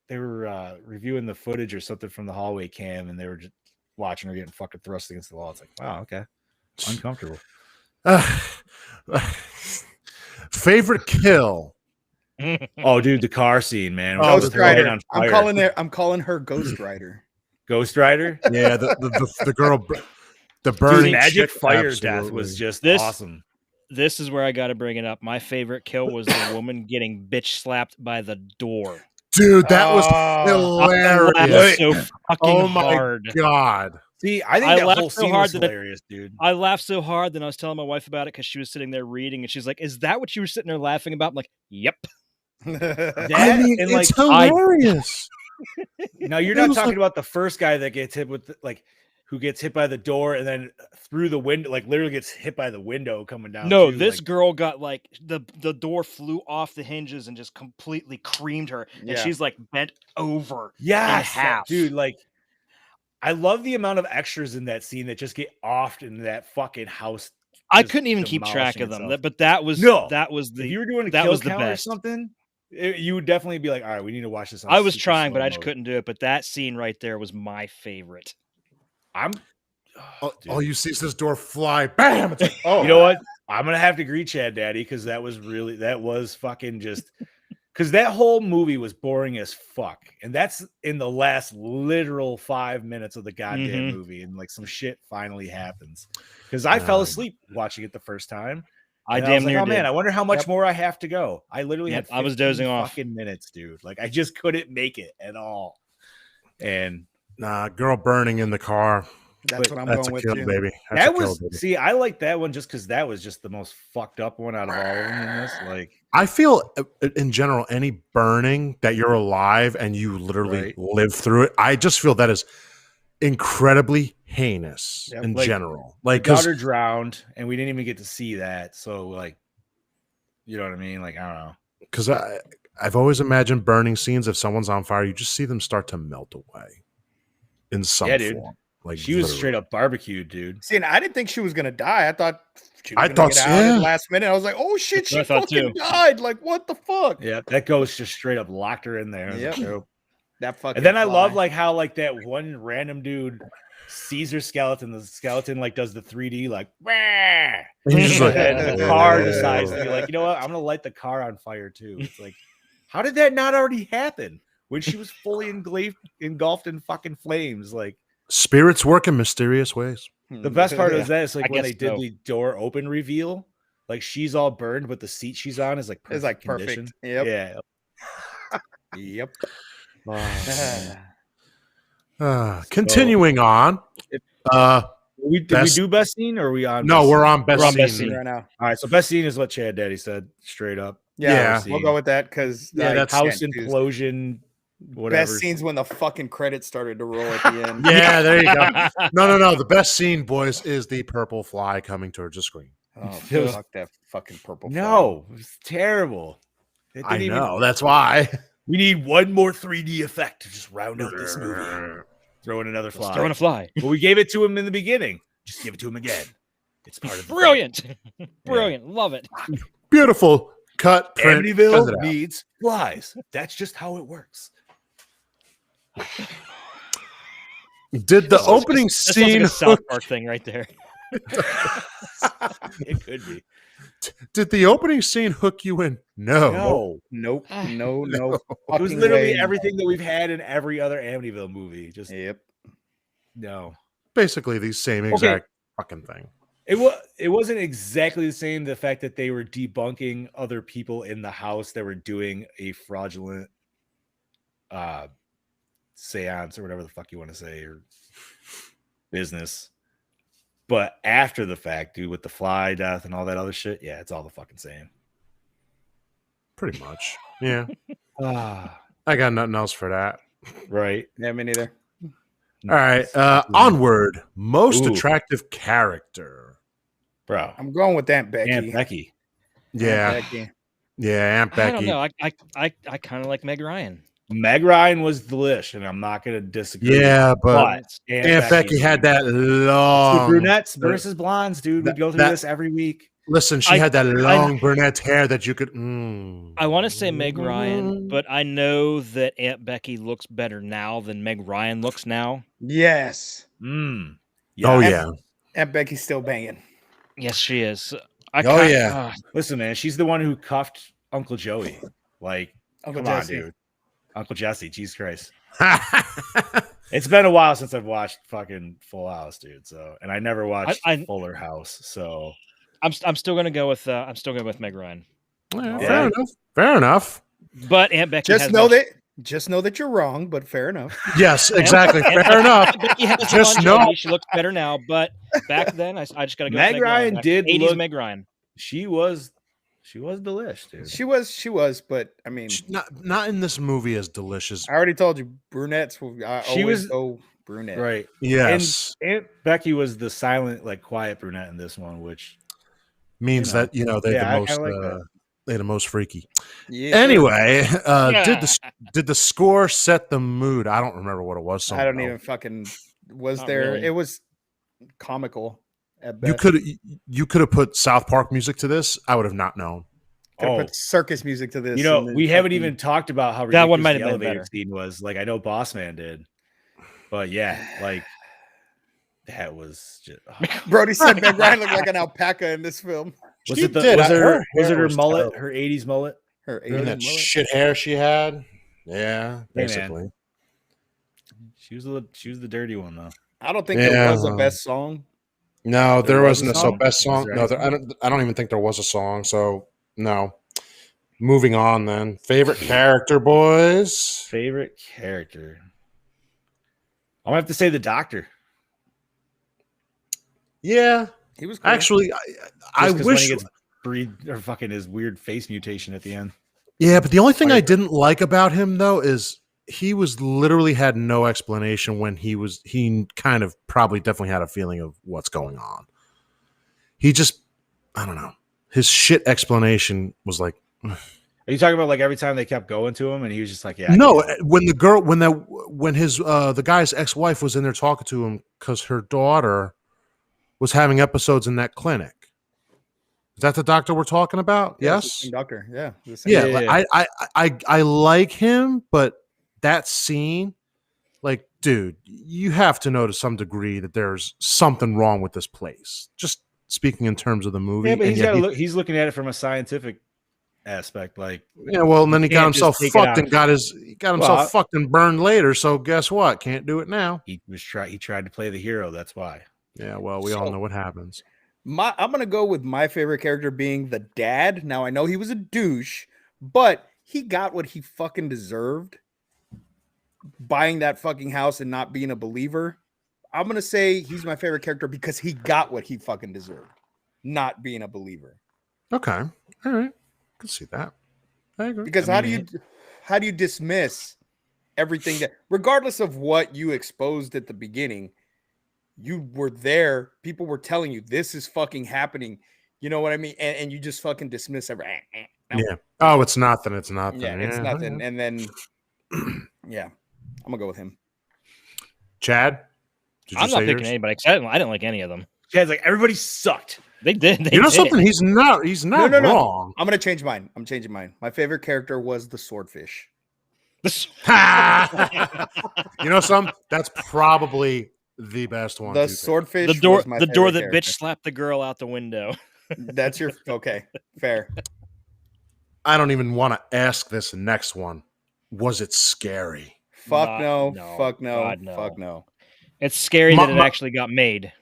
they were reviewing the footage or something from the hallway cam, and they were just watching her getting fucking thrust against the wall. It's like, wow, okay, uncomfortable. Favorite kill? Oh, dude, the car scene, man. Oh, Ghost with her head Rider. on I'm fire. calling her Ghost Rider. Ghost Rider. Yeah, the girl. The burning Dude, magic chick, fire death absolutely. was just This- awesome. This is where I got to bring it up. My favorite kill was the woman getting bitch slapped by the door. Dude, that was Oh, hilarious. I laughed so fucking Oh my hard. god. See, I think I that laughed whole so scene hard was that it- hilarious, dude. I laughed so hard, then I was telling my wife about it because she was sitting there reading, and she's like, "Is that what you were sitting there laughing about?" I'm like, "Yep." That, I mean, and it's like, hilarious. now you're It not was talking like- about the first guy that gets hit with who gets hit by the door and then through the window, like literally gets hit by the window coming down. No, too, this like- girl got like the door flew off the hinges and just completely creamed her, and Yeah. she's like bent over. yes, half. dude. Like, I love the amount of extras in that scene that just get offed in that fucking house. I just couldn't even keep track demolishing of them, itself. but that was No. that was If the. you were doing a that kill was the count or best. something, you would definitely be like, all right, we need to watch this. On I was super trying, but slow I just mode. couldn't do it. But that scene right there was my favorite. All you see is this door fly. Bam! It's like, oh, You know what? I'm gonna have to agree, Chad Daddy, because that was fucking just because that whole movie was boring as fuck, and that's in the last literal 5 minutes of the goddamn Mhm. movie, and like some shit finally happens because I fell asleep watching it the first time. I and damn was like, near oh man, did. I wonder how much Yep. more I have to go. I literally Yep, had I was dozing 15 off. fucking minutes, dude. Like I just couldn't make it at all, and nah, girl burning in the car. That's what I'm That's going a with kill, you. baby. That's that a kill, was baby. see, I like that one just because that was just the most fucked up one out of all of them in this. Like, I feel in general, any burning that you're alive and you literally Right. live through it, I just feel that is incredibly heinous Yep. in Like, general. my Like, 'cause daughter drowned, and we didn't even get to see that. So, like, you know what I mean? Like, I don't know. because I've always imagined burning scenes. If someone's on fire, you just see them start to melt away in some Yeah, dude. form. Like She was literally. straight up barbecued, dude. See, and I didn't think she was gonna die. I thought she was I gonna thought get so, out at yeah. the last minute. I was like, oh shit, That's she what I thought fucking too. died. Like, what the fuck? Yeah, that ghost just straight up locked her in there. I was like, Yep. nope. That fucking. And then I love fly. like how like that one random dude sees her skeleton. The skeleton like does the 3D like, "Wah!" And you're just like, and the car decides to be like, you know what? I'm gonna light the car on fire too. It's like, how did that not already happen when she was fully engulfed in fucking flames? Like, spirits work in mysterious ways. the best part is that it's like I when they guess did so. the door open reveal, like she's all burned, but the seat she's on is like perfect It's like condition. perfect. Yep. Yeah. Yep. Continuing on. Did we Best- do best scene or are we on? No, best we're scene? on best We're on scene. best scene. Right now. All right, so best scene is what Chad Daddy said straight up. Yeah, Yeah. we'll go with that because Yeah, that's House implosion, whatever. best scenes when the fucking credits started to roll at the end. Yeah, there you go. No. The best scene, boys, is the purple fly coming towards the screen. Oh, It was- fuck that fucking purple. No, it was terrible. It I didn't know. That's why. We need one more 3D effect to just round out this movie. Throw in another fly. Throwing a fly. Well, we gave it to him in the beginning. Just give it to him again. It's part of the Brilliant. Brilliant. Love it. Beautiful cut thing. print. Send Amityville it out. needs flies. That's just how it works. Did the opening That sounds like scene a South Park thing right there. It could be. Did the opening scene hook you in? No. Nope. No. It was fucking literally way. everything that we've had in every other Amityville movie. Just Yep. no. Basically the same exact fucking thing. It wasn't exactly the same. The fact that they were debunking other people in the house that were doing a fraudulent seance or whatever the fuck you want to say or business. But after the fact, dude, with the fly death and all that other shit, yeah, it's all the fucking same. Pretty much. Yeah. Ah, I got nothing else for that. right. Yeah, me neither. All right. Onward. Most Ooh. attractive character. Bro. I'm going with Aunt Becky. Aunt Becky. Yeah. Aunt Becky. Yeah, Aunt I don't Becky. know. I kind of like Meg Ryan. Meg Ryan was delish, and I'm not going to disagree. Yeah, but Aunt Becky had that the long brunettes versus blondes, dude. We go through that- this every week. Listen, she I- had that I- long brunette hair that you could. I want to say Meg Mm. Ryan, but I know that Aunt Becky looks better now than Meg Ryan looks now. Yes. Mm. Oh Aunt- yeah. Aunt Becky's still banging. Yes, she is. Oh, yeah. Listen, man, she's the one who cuffed Uncle Joey. Like, Uncle come Jesse. on, dude. Uncle Jesse, Jesus Christ. It's been a while since I've watched fucking Full House, dude. So, and I never watched I- Fuller House. So, I'm still gonna go with Meg Ryan. Yeah, Yeah. fair enough. Fair enough. But Aunt Becky Just has know much- that you're wrong, but fair enough. Yes, exactly. Fair enough. Aunt Becky has Just longevity. know. She looks better now, but back then I just gotta go. Meg with Ryan Back- did 80s look- Meg Ryan. she was delish, dude. She was, but I mean, Not in this movie as delicious. I already told you, brunettes will She always was- go brunette. Right. Yes. And Aunt Becky was the silent, like quiet brunette in this one, which Means you know. that they're Yeah, I the most like that. they're the most freaky. Yeah. Anyway, Yeah. did the score set the mood? I don't remember what it was. I don't somehow. even fucking was Not there. really. It was comical at best. You could have put South Park music to this. I would have not known. Could Oh. put circus music to this. you know, and then we haven't fucking- even talked about how That one ridiculous might the have been elevator better. scene was. Like, I know Boss Man did, but yeah, like that was just. Brody said Meg Ryan looked like an alpaca in this film. Was She it the did. was it Her her, was it hair her was mullet, terrible. her 80s mullet? Her And Asian that mullet. shit hair she had. Yeah, man. basically. She was the dirty one though. I don't think there was a Yeah. best song. No, there There was a wasn't a song? best Was song. there No, any I don't even think there was a song. So no. Moving on then. Favorite character, boys. Favorite character. I'm gonna have to say the doctor. Yeah, He was cool. actually, I Just 'cause wish. when he gets breed or fucking his weird face mutation at the end. Yeah, but the only thing I Like- didn't like about him though is he was literally had no explanation when he kind of probably definitely had a feeling of what's going on. He just, I don't know. His shit explanation was like, Are you talking about like every time they kept going to him and he was just like, yeah, I no, get it. when his the guy's ex-wife was in there talking to him because her daughter was having episodes in that clinic. Is that the doctor we're talking about? Yeah, it's the Yes. same doctor. Yeah. the same Yeah, Yeah. like, I like him, but that scene, like, dude, you have to know to some degree that there's something wrong with this place. Just speaking in terms of the movie. Yeah, but and he's yet got to look. He's looking at it from a scientific aspect. Like, yeah, well, and then he got can't just himself take it fucked out. and got himself Well, fucked and burned later. So guess what? Can't do it now. he tried to play the hero. That's why. Yeah, well, we all So- know what happens. I'm gonna go with my favorite character being the dad. Now I know he was a douche, but he got what he fucking deserved. Buying that fucking house and not being a believer. I'm gonna say he's my favorite character because he got what he fucking deserved, not being a believer. Okay, all right, can see that. I agree. Because I how mean, do you dismiss everything that, regardless of what you exposed at the beginning, you were there, people were telling you this is fucking happening, you know what I mean, and you just fucking dismiss every no. Yeah. Oh, it's nothing. It's nothing. Yeah, it's Yeah, nothing. yeah. And then yeah, I'm gonna go with him. Chad, did you I'm not say picking yours? anybody. 'Cause I didn't like any of them. Chad's like, everybody sucked. They did. They You know did. something? He's not. He's not No. wrong. I'm gonna change mine. I'm changing mine. My favorite character was the swordfish. You know something? That's probably the best one. The to pick. swordfish. The door was my that favorite bitch character. slapped the girl out the window. That's your okay. Fair. I don't even want to ask this next one. Was it scary? Fuck Not- no. no. Fuck no. God, no. Fuck no. It's scary My- that it my- actually got made.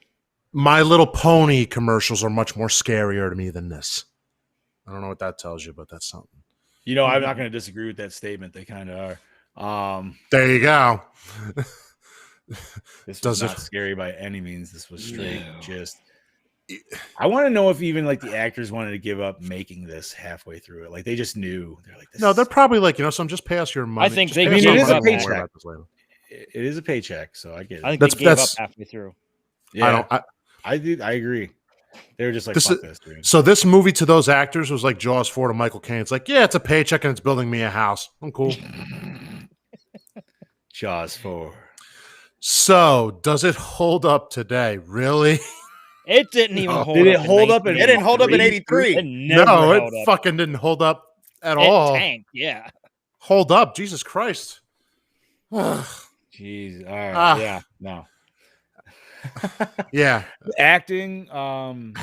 My Little Pony commercials are much more scarier to me than this. I don't know what that tells you, but that's something. You know, I'm not going to disagree with that statement. They kind of are. There you go. This Does was not it- scary by any means. This was straight No. just. I want to know if even like the actors wanted to give up making this halfway through it. Like they just knew. They're like, this No, they're is- probably like, some just pay us your money. think Just they pay us gave our up money, we'll paycheck. worry about this later. it is a paycheck, so I get it. I think That's- they gave up that's- halfway through. Yeah, I I agree. They were just like, This fuck is- this, dude. So this movie to those actors was like Jaws 4 to Michael Caine. It's like, yeah, it's a paycheck and it's building me a house. I'm cool. Jaws 4. So does it hold up today? Really? It didn't even No. hold Did up. it hold up in- It didn't hold up in 83? 83. It never No, held it up. fucking didn't hold up at It all. tanked, yeah. Hold up, Jesus Christ. Jeez. All right. Ah. Yeah. No. Yeah, Acting.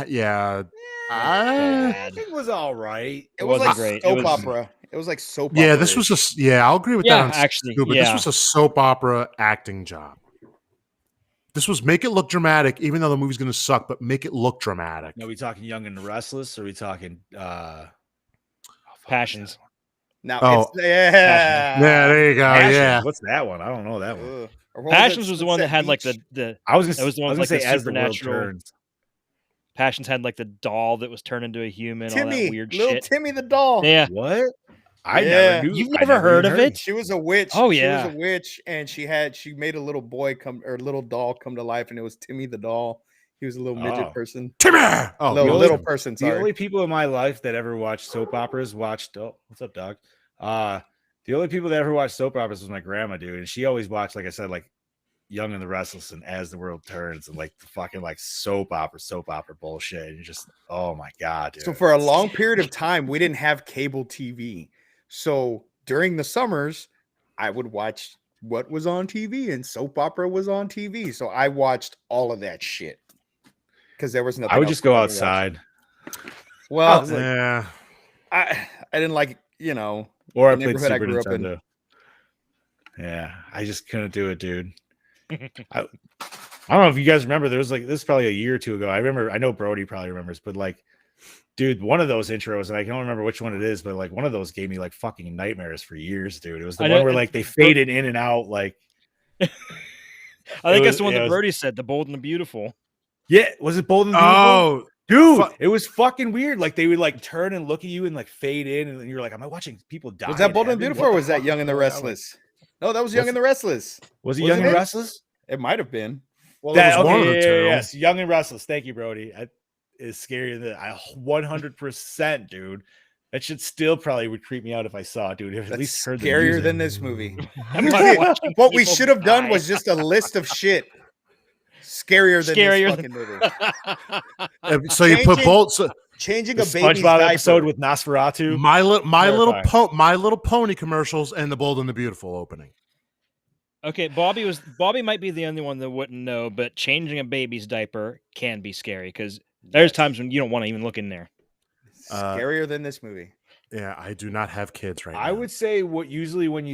yeah. I Bad. think was all right. It was wasn't like great. It soap was- opera. It was like soap. Yeah, this was I'll agree with Yeah, that. On actually, Stu, but yeah. this was a soap opera acting job. This was make it look dramatic, even though the movie's going to suck, but make it look dramatic. Are we talking Young and the Restless? Or are we talking Passions. Now Oh. it's Yeah, there you go. Passions? Yeah. What's that one? I don't know that one. Or what Passions it? was the one that had like Beach? the I was that was the one with like say the as the world supernatural. turns. Passions had like the doll that was turned into a human. all that Timmy, weird little shit. Timmy the doll. Yeah. What? I Yeah. never knew. You've I never heard even of it? She was a witch. Oh, She yeah. was a witch, and she made a little boy little doll come to life, and it was Timmy the doll. He was a little midget Oh. person. Timmy! Oh, Little person. The Sorry. only people in my life that ever watched soap operas watched. Oh, what's up, dog? The only people that ever watched soap operas was my grandma, dude, and she always watched, like I said, like Young and the Restless and As the World Turns and like the fucking like soap opera bullshit. And you're just, oh my god, dude. So for a long period of time, we didn't have cable TV. So during the summers, I would watch what was on TV, and soap opera was on TV. So I watched all of that shit because there was nothing. I would else just go to watch. outside. Well, I was like, Yeah. I didn't like, Or I the played neighborhood I Super grew up in. Nintendo. Yeah, I just couldn't do it, dude. I don't know if you guys remember. There was like this is probably a year or two ago. I know Brody probably remembers, but like, dude, one of those intros, and I don't remember which one it is, but like one of those gave me like fucking nightmares for years, dude. It was the one where like they faded in and out, like. I think that's the one that Brody said, The Bold and the Beautiful. Yeah, was it Bold and Beautiful? Oh, dude, it was fucking weird. Like they would like turn and look at you and like fade in, and you're like, "Am I watching people die?" Was that Bold and Beautiful, or was that Young and the Restless? No, that was Young and the Restless. Was it Young and Restless? It might have been. Well, it was one of the two. Yes, Young and Restless. Thank you, Brody. Is scarier than I 100%, dude. That shit still probably would creep me out if I saw it, dude. If at least heard scarier than this movie. What we should have done was just a list of shit scarier than this fucking movie. So you put bolts. Changing the a baby's SpongeBob diaper. episode with Nosferatu. My Little Pony commercials and the Bold and the Beautiful opening. Okay, Bobby might be the only one that wouldn't know, but changing a baby's diaper can be scary because there's times when you don't want to even look in there. Scarier than this movie. Yeah, I do not have kids right now. I would say when you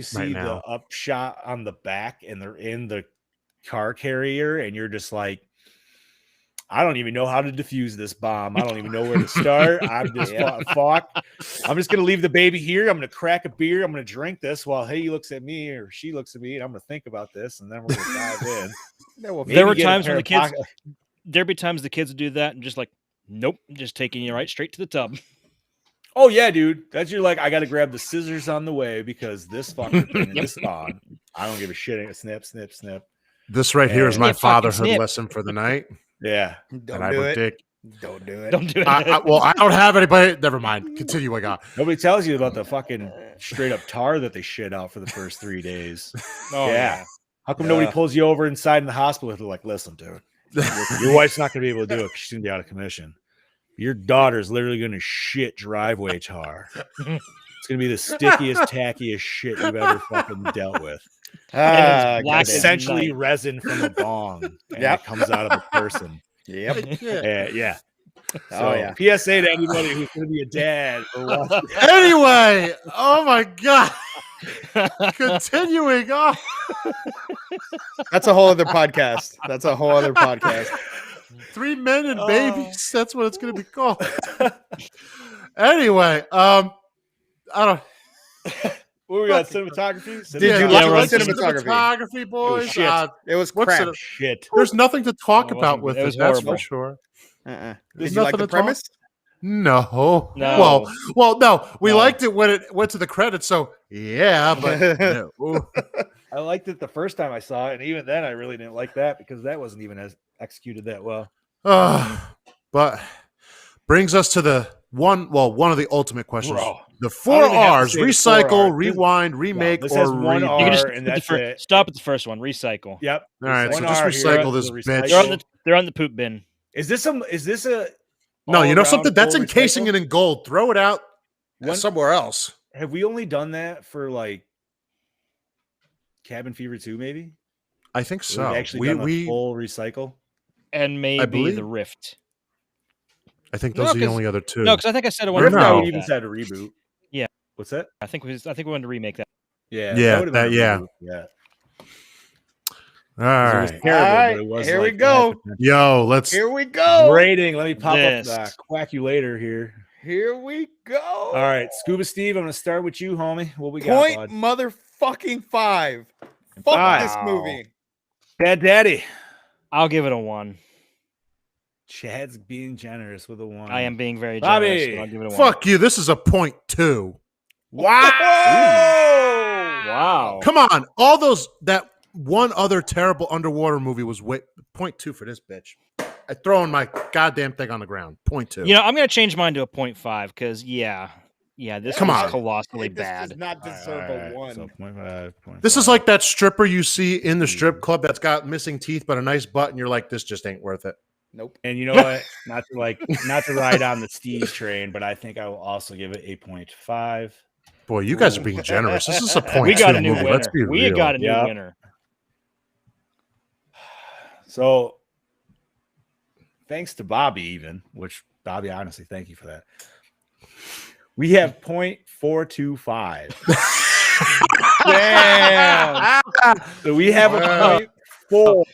see Right the now. upshot on the back and they're in the car carrier and you're just like, I don't even know how to defuse this bomb. I don't even know where to start. I'm just fuck. I'm just gonna leave the baby here. I'm gonna crack a beer. I'm gonna drink this while he looks at me or she looks at me, and I'm gonna think about this, and then we're gonna dive in. There were times when there'd be times the kids would do that and just like, nope, just taking you right straight to the tub. Oh yeah, dude. That's you're like, I gotta grab the scissors on the way because this fucking thing is on. I don't give a shit. Snip, snip, snip. This right here is my Yeah, fucking fatherhood snip. lesson for the night. Yeah. Don't and I do would it. dick. Don't do it. Don't do it. Well, I don't have anybody. Never mind. Continue. I got. Nobody tells you about the fucking straight up tar that they shit out for the first 3 days. Oh, yeah. How come nobody pulls you over inside in the hospital? They're like, listen, dude, your wife's not going to be able to do it because she's going to be out of commission. Your daughter's literally going to shit driveway tar. It's going to be the stickiest, tackiest shit you've ever fucking dealt with. Essentially resin from a bong. And it comes out of a person. Yep. Yeah. So, PSA to anybody who's going to be a dad or watching. Anyway, oh my god. Continuing on. That's a whole other podcast. 3 men and babies. That's what it's going to be called. Anyway, I don't. What we got? Cinematography? Did you like cinematography, boys? Shit. It was crap. Shit. There's nothing to talk about with it. That's for horrible. sure. Did you like the premise? No. No. Well, no. We liked it when it went to the credits. So yeah, but no. I liked it the first time I saw it, and even then, I really didn't like that because that wasn't even as executed that well. But brings us to the one of the ultimate questions. Bro, the 4 R's: recycle, 4 Rs. rewind, remake, this or has one redo. R. You can just and that's it. stop at the first one. Recycle. Yep. All right, so One just R recycle here, this the bitch. recycle. They're on the poop bin. Is this a? No, you know all-around something? That's full encasing recycle? it in gold. Throw it out When- somewhere else. Have we only done that for like Cabin Fever 2, maybe? I think We've so. actually done a full recycle. And maybe believe- the Rift. I think those are the only other two. No, because I think I said it Rift, one. I No. would even said a reboot. What's that? I think we wanted to remake that. Yeah, Yeah, would've been a yeah. reboot, yeah. All 'Cause it was right. terrible, All right, but it was here we like, go. it had potential. Yo, let's. Here we go. Rating. Let me pop This. up the quackulator here. Here we go. All right, Scuba Steve, I'm gonna start with you, homie. What we got, Point bud? motherfucking 5. Fuck Five. this movie. Dad Daddy. I'll give it a 1. Chad's being generous with a 1. I am being very Bobby. generous. But I'll give it a 1. Fuck you. This is a 0.2. Wow. Come on. All those, that one other terrible underwater movie was 0.2 for this bitch. I throwing my goddamn thing on the ground. 0.2. You know, I'm gonna change mine to a 0.5 because this Come was on. colossally This bad. does not deserve a 1. So 0.5. This is like that stripper you see in the strip club that's got missing teeth but a nice butt, and you're like, this just ain't worth it. Nope. And you know what? Not to ride on the Steve train, but I think I will also give it a 0.5. Boy, you guys are being generous. This is a 0.2 We got a new movie. Let's winner. be We real. got a new Yep. winner. So thanks to Bobby, even, which Bobby, honestly, thank you for that. We have 0.425. Damn. So we have a Wow. 0.4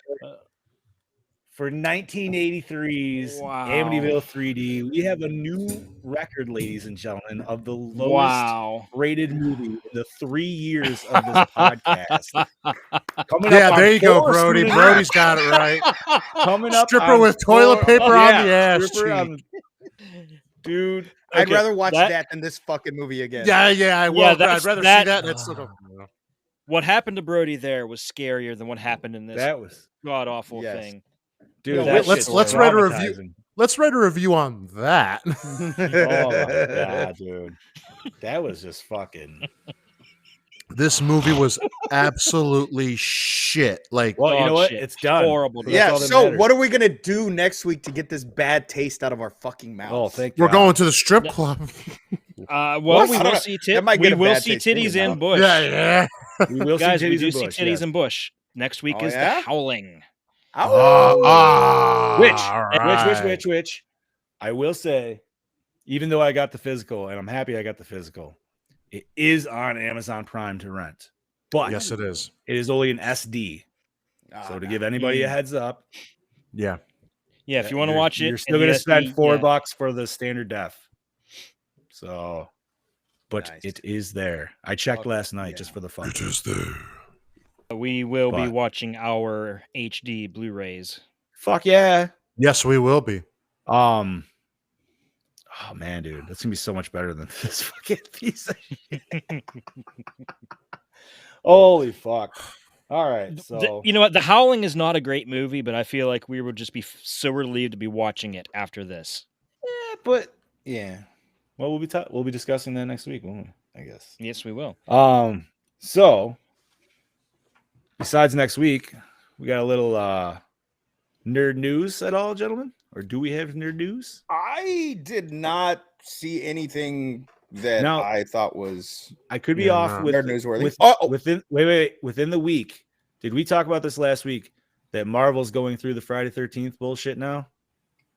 for 1983's Wow. Amityville 3D. We have a new record, ladies and gentlemen, of the lowest Wow. rated movie in the 3 years of this podcast. Coming Yeah, up there on you go, 4 Brody. student- Brody's got it right. Coming up Stripper on with toilet 4 paper on the ass stripper cheek. on- Dude, I'd Okay, rather watch that- that than this fucking movie again. Yeah, I will. I'd that's- rather that- see that. That's like What happened to Brody there was scarier than what happened in this that was god awful Yes. thing. dude. No, that let's- shit's let's write a review. traumatizing. Let's write a review on that. Oh my god, dude, that was just fucking. This movie was absolutely shit. Like, Well, you Dog know what? shit. It's done. Horrible. That's Yeah, all that so matters. what are we going to do next week to get this bad taste out of our fucking mouths? Oh, thank we're God. going to the strip club. Well, What? we I don't will know. see That might get we a will bad see taste in your titties in mouth. bush. Yeah. We will Guys, see we titties do in see bush, titties yes. in bush. Next week Oh, is yeah? the Howling. Which I will say, even though I got the physical, and I'm happy I got the physical, it is on Amazon Prime to rent. But Yes, it is. it is only an SD. So to give anybody a heads up, Yeah. Yeah, if you want to you're- watch it, you're in still the going to spend SD, $4 for the standard def. So, but Nice. it is there. I checked Fuck last night yeah. just for the fun. is there. we will be But- watching our HD Blu-rays. Fuck yeah. Yes, we will be. Oh man, dude, that's gonna be so much better than this fucking piece of shit. Holy fuck! All right, so You know what? The Howling is not a great movie, but I feel like we would just be so relieved to be watching it after this. yeah, but yeah, well, we'll be discussing that next week, won't we? I guess. Yes, we will. So besides next week, we got a little nerd news at all, gentlemen, or do we have nerd news? I did not see anything that No. I thought was I could be Yeah, off no. with nerd newsworthy. within the week. Did we talk about this last week? That Marvel's going through the Friday 13th bullshit now.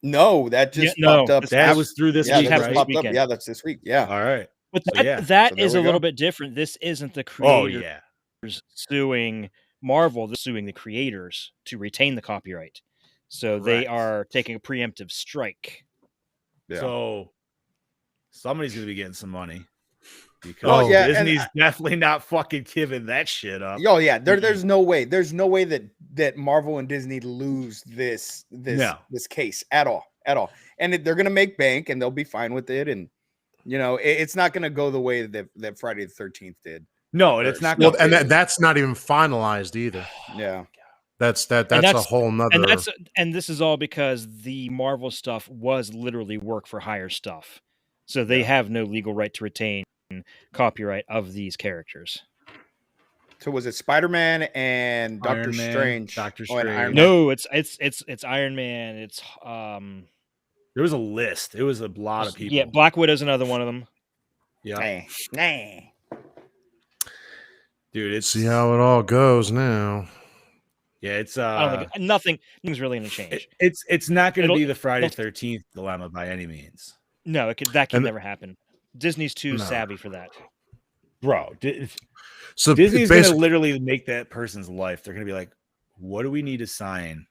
No, that just Yeah, no, popped up. That was through this yeah, week, that happened just right? this popped up. weekend. Yeah, that's this week. Yeah. All right. But So, yeah. that So there is we a little go. bit different. This isn't the Oh creators yeah. suing Marvel. They're suing the creators to retain the copyright. So they Correct. are taking a preemptive strike. Yeah. So somebody's gonna be getting some money because Oh, yeah, and Disney's definitely not fucking giving that shit up. Oh yeah, there's no way. There's no way that Marvel and Disney lose this No. this case at all. And they're gonna make bank, and they'll be fine with it. And it's not gonna go the way that Friday the 13th did. No, and it's not. Well, Gonna, and that's not even finalized either. Yeah. That's a that's- whole nother. And this is all because the Marvel stuff was literally work for hire stuff. So they have no legal right to retain copyright of these characters. So was it Spider-Man and Doctor Iron Man, Strange? Doctor Oh, and Strange. Iron Man. No, it's Iron Man. It's there was a list. It was a lot of people. yeah, Black Widow's another one of them. Yeah, Nah. dude. It's See how it all goes now. yeah. It's I don't think nothing's really going to change. it's not going to It'll- be the Friday it'll- 13th dilemma by any means. No, that can And- never happen. Disney's too No. savvy for that. bro. So Disney's going to basically, literally make that person's life. They're going to be like, what do we need to sign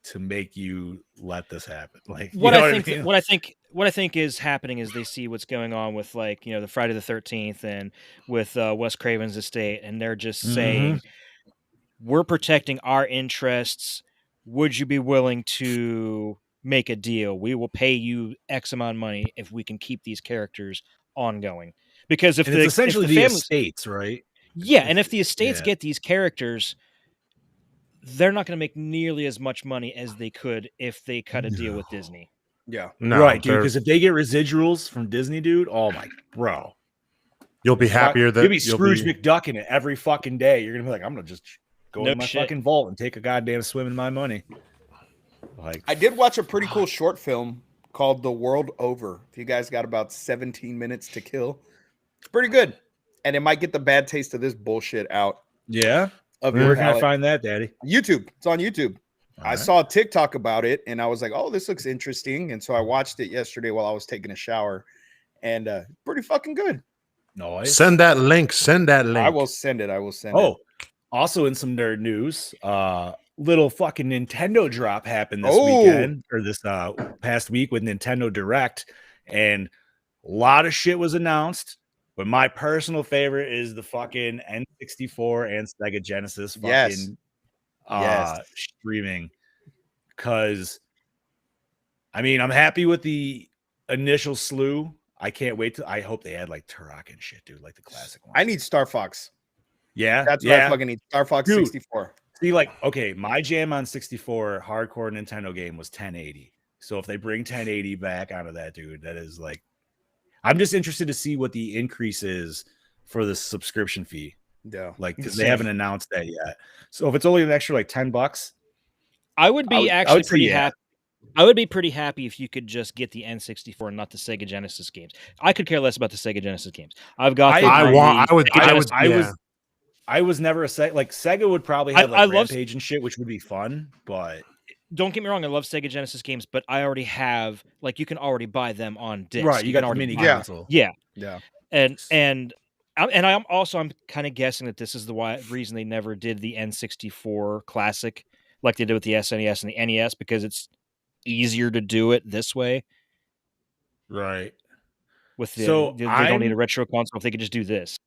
to make you let this happen? Like, What you know I think, what I mean? what I think is happening is they see what's going on with, like, the Friday the 13th and with Wes Craven's estate, and they're just saying, we're protecting our interests. Would you be willing to make a deal? We will pay you X amount of money if we can keep these characters ongoing. Because if And it's the essentially the families, estates, right? yeah, and if the estates yeah. get these characters, they're not going to make nearly as much money as they could if they cut a deal with Disney. Yeah. no, right, dude. they're- Because if they get residuals from Disney, dude, oh my, bro, you'll be happier that you'll be Scrooge McDuck in it every fucking day. You're gonna be like, I'm gonna just go No to my shit. fucking vault and take a goddamn swim in my money. Like, I did watch a pretty cool short film called The World Over. If you guys got about 17 minutes to kill, it's pretty good. And it might get the bad taste of this bullshit out yeah. of Where your can I palate. find that, Daddy? YouTube. It's on YouTube. I right. saw a TikTok about it and I was like, oh, this looks interesting. And so I watched it yesterday while I was taking a shower, and pretty fucking good. Nice. Send that link. Send that link. I will send it. Oh, also in some nerd news, little fucking Nintendo drop happened this weekend, or this past week with Nintendo Direct, and a lot of shit was announced. But my personal favorite is the fucking N64 and Sega Genesis fucking streaming. Because, I mean, I'm happy with the initial slew. I can't wait I hope they had like Turok and shit, dude, like the classic one. I need Star Fox. Yeah, That's what I fucking need. Star Fox Dude. 64. See, like, okay, my jam on 64 hardcore Nintendo game was 1080. So if they bring 1080 back out of that, dude, that is like, I'm just interested to see what the increase is for the subscription fee. Yeah, like, because they haven't announced that yet. So if it's only an extra like $10, I would be actually say pretty yeah. happy. I would be pretty happy if you could just get the N64 and not the Sega Genesis games. I could care less about the Sega Genesis games. I've got. I was never a Sega. Like, Sega would probably have like Rampage and shit, which would be fun. But don't get me wrong, I love Sega Genesis games, but I already have, like, you can already buy them on disc. Right, you got the mini console. Yeah. And I'm kind of guessing that this is the reason they never did the N64 Classic like they did with the SNES and the NES, because it's easier to do it this way. Right. With they don't need a retro console if they could just do this.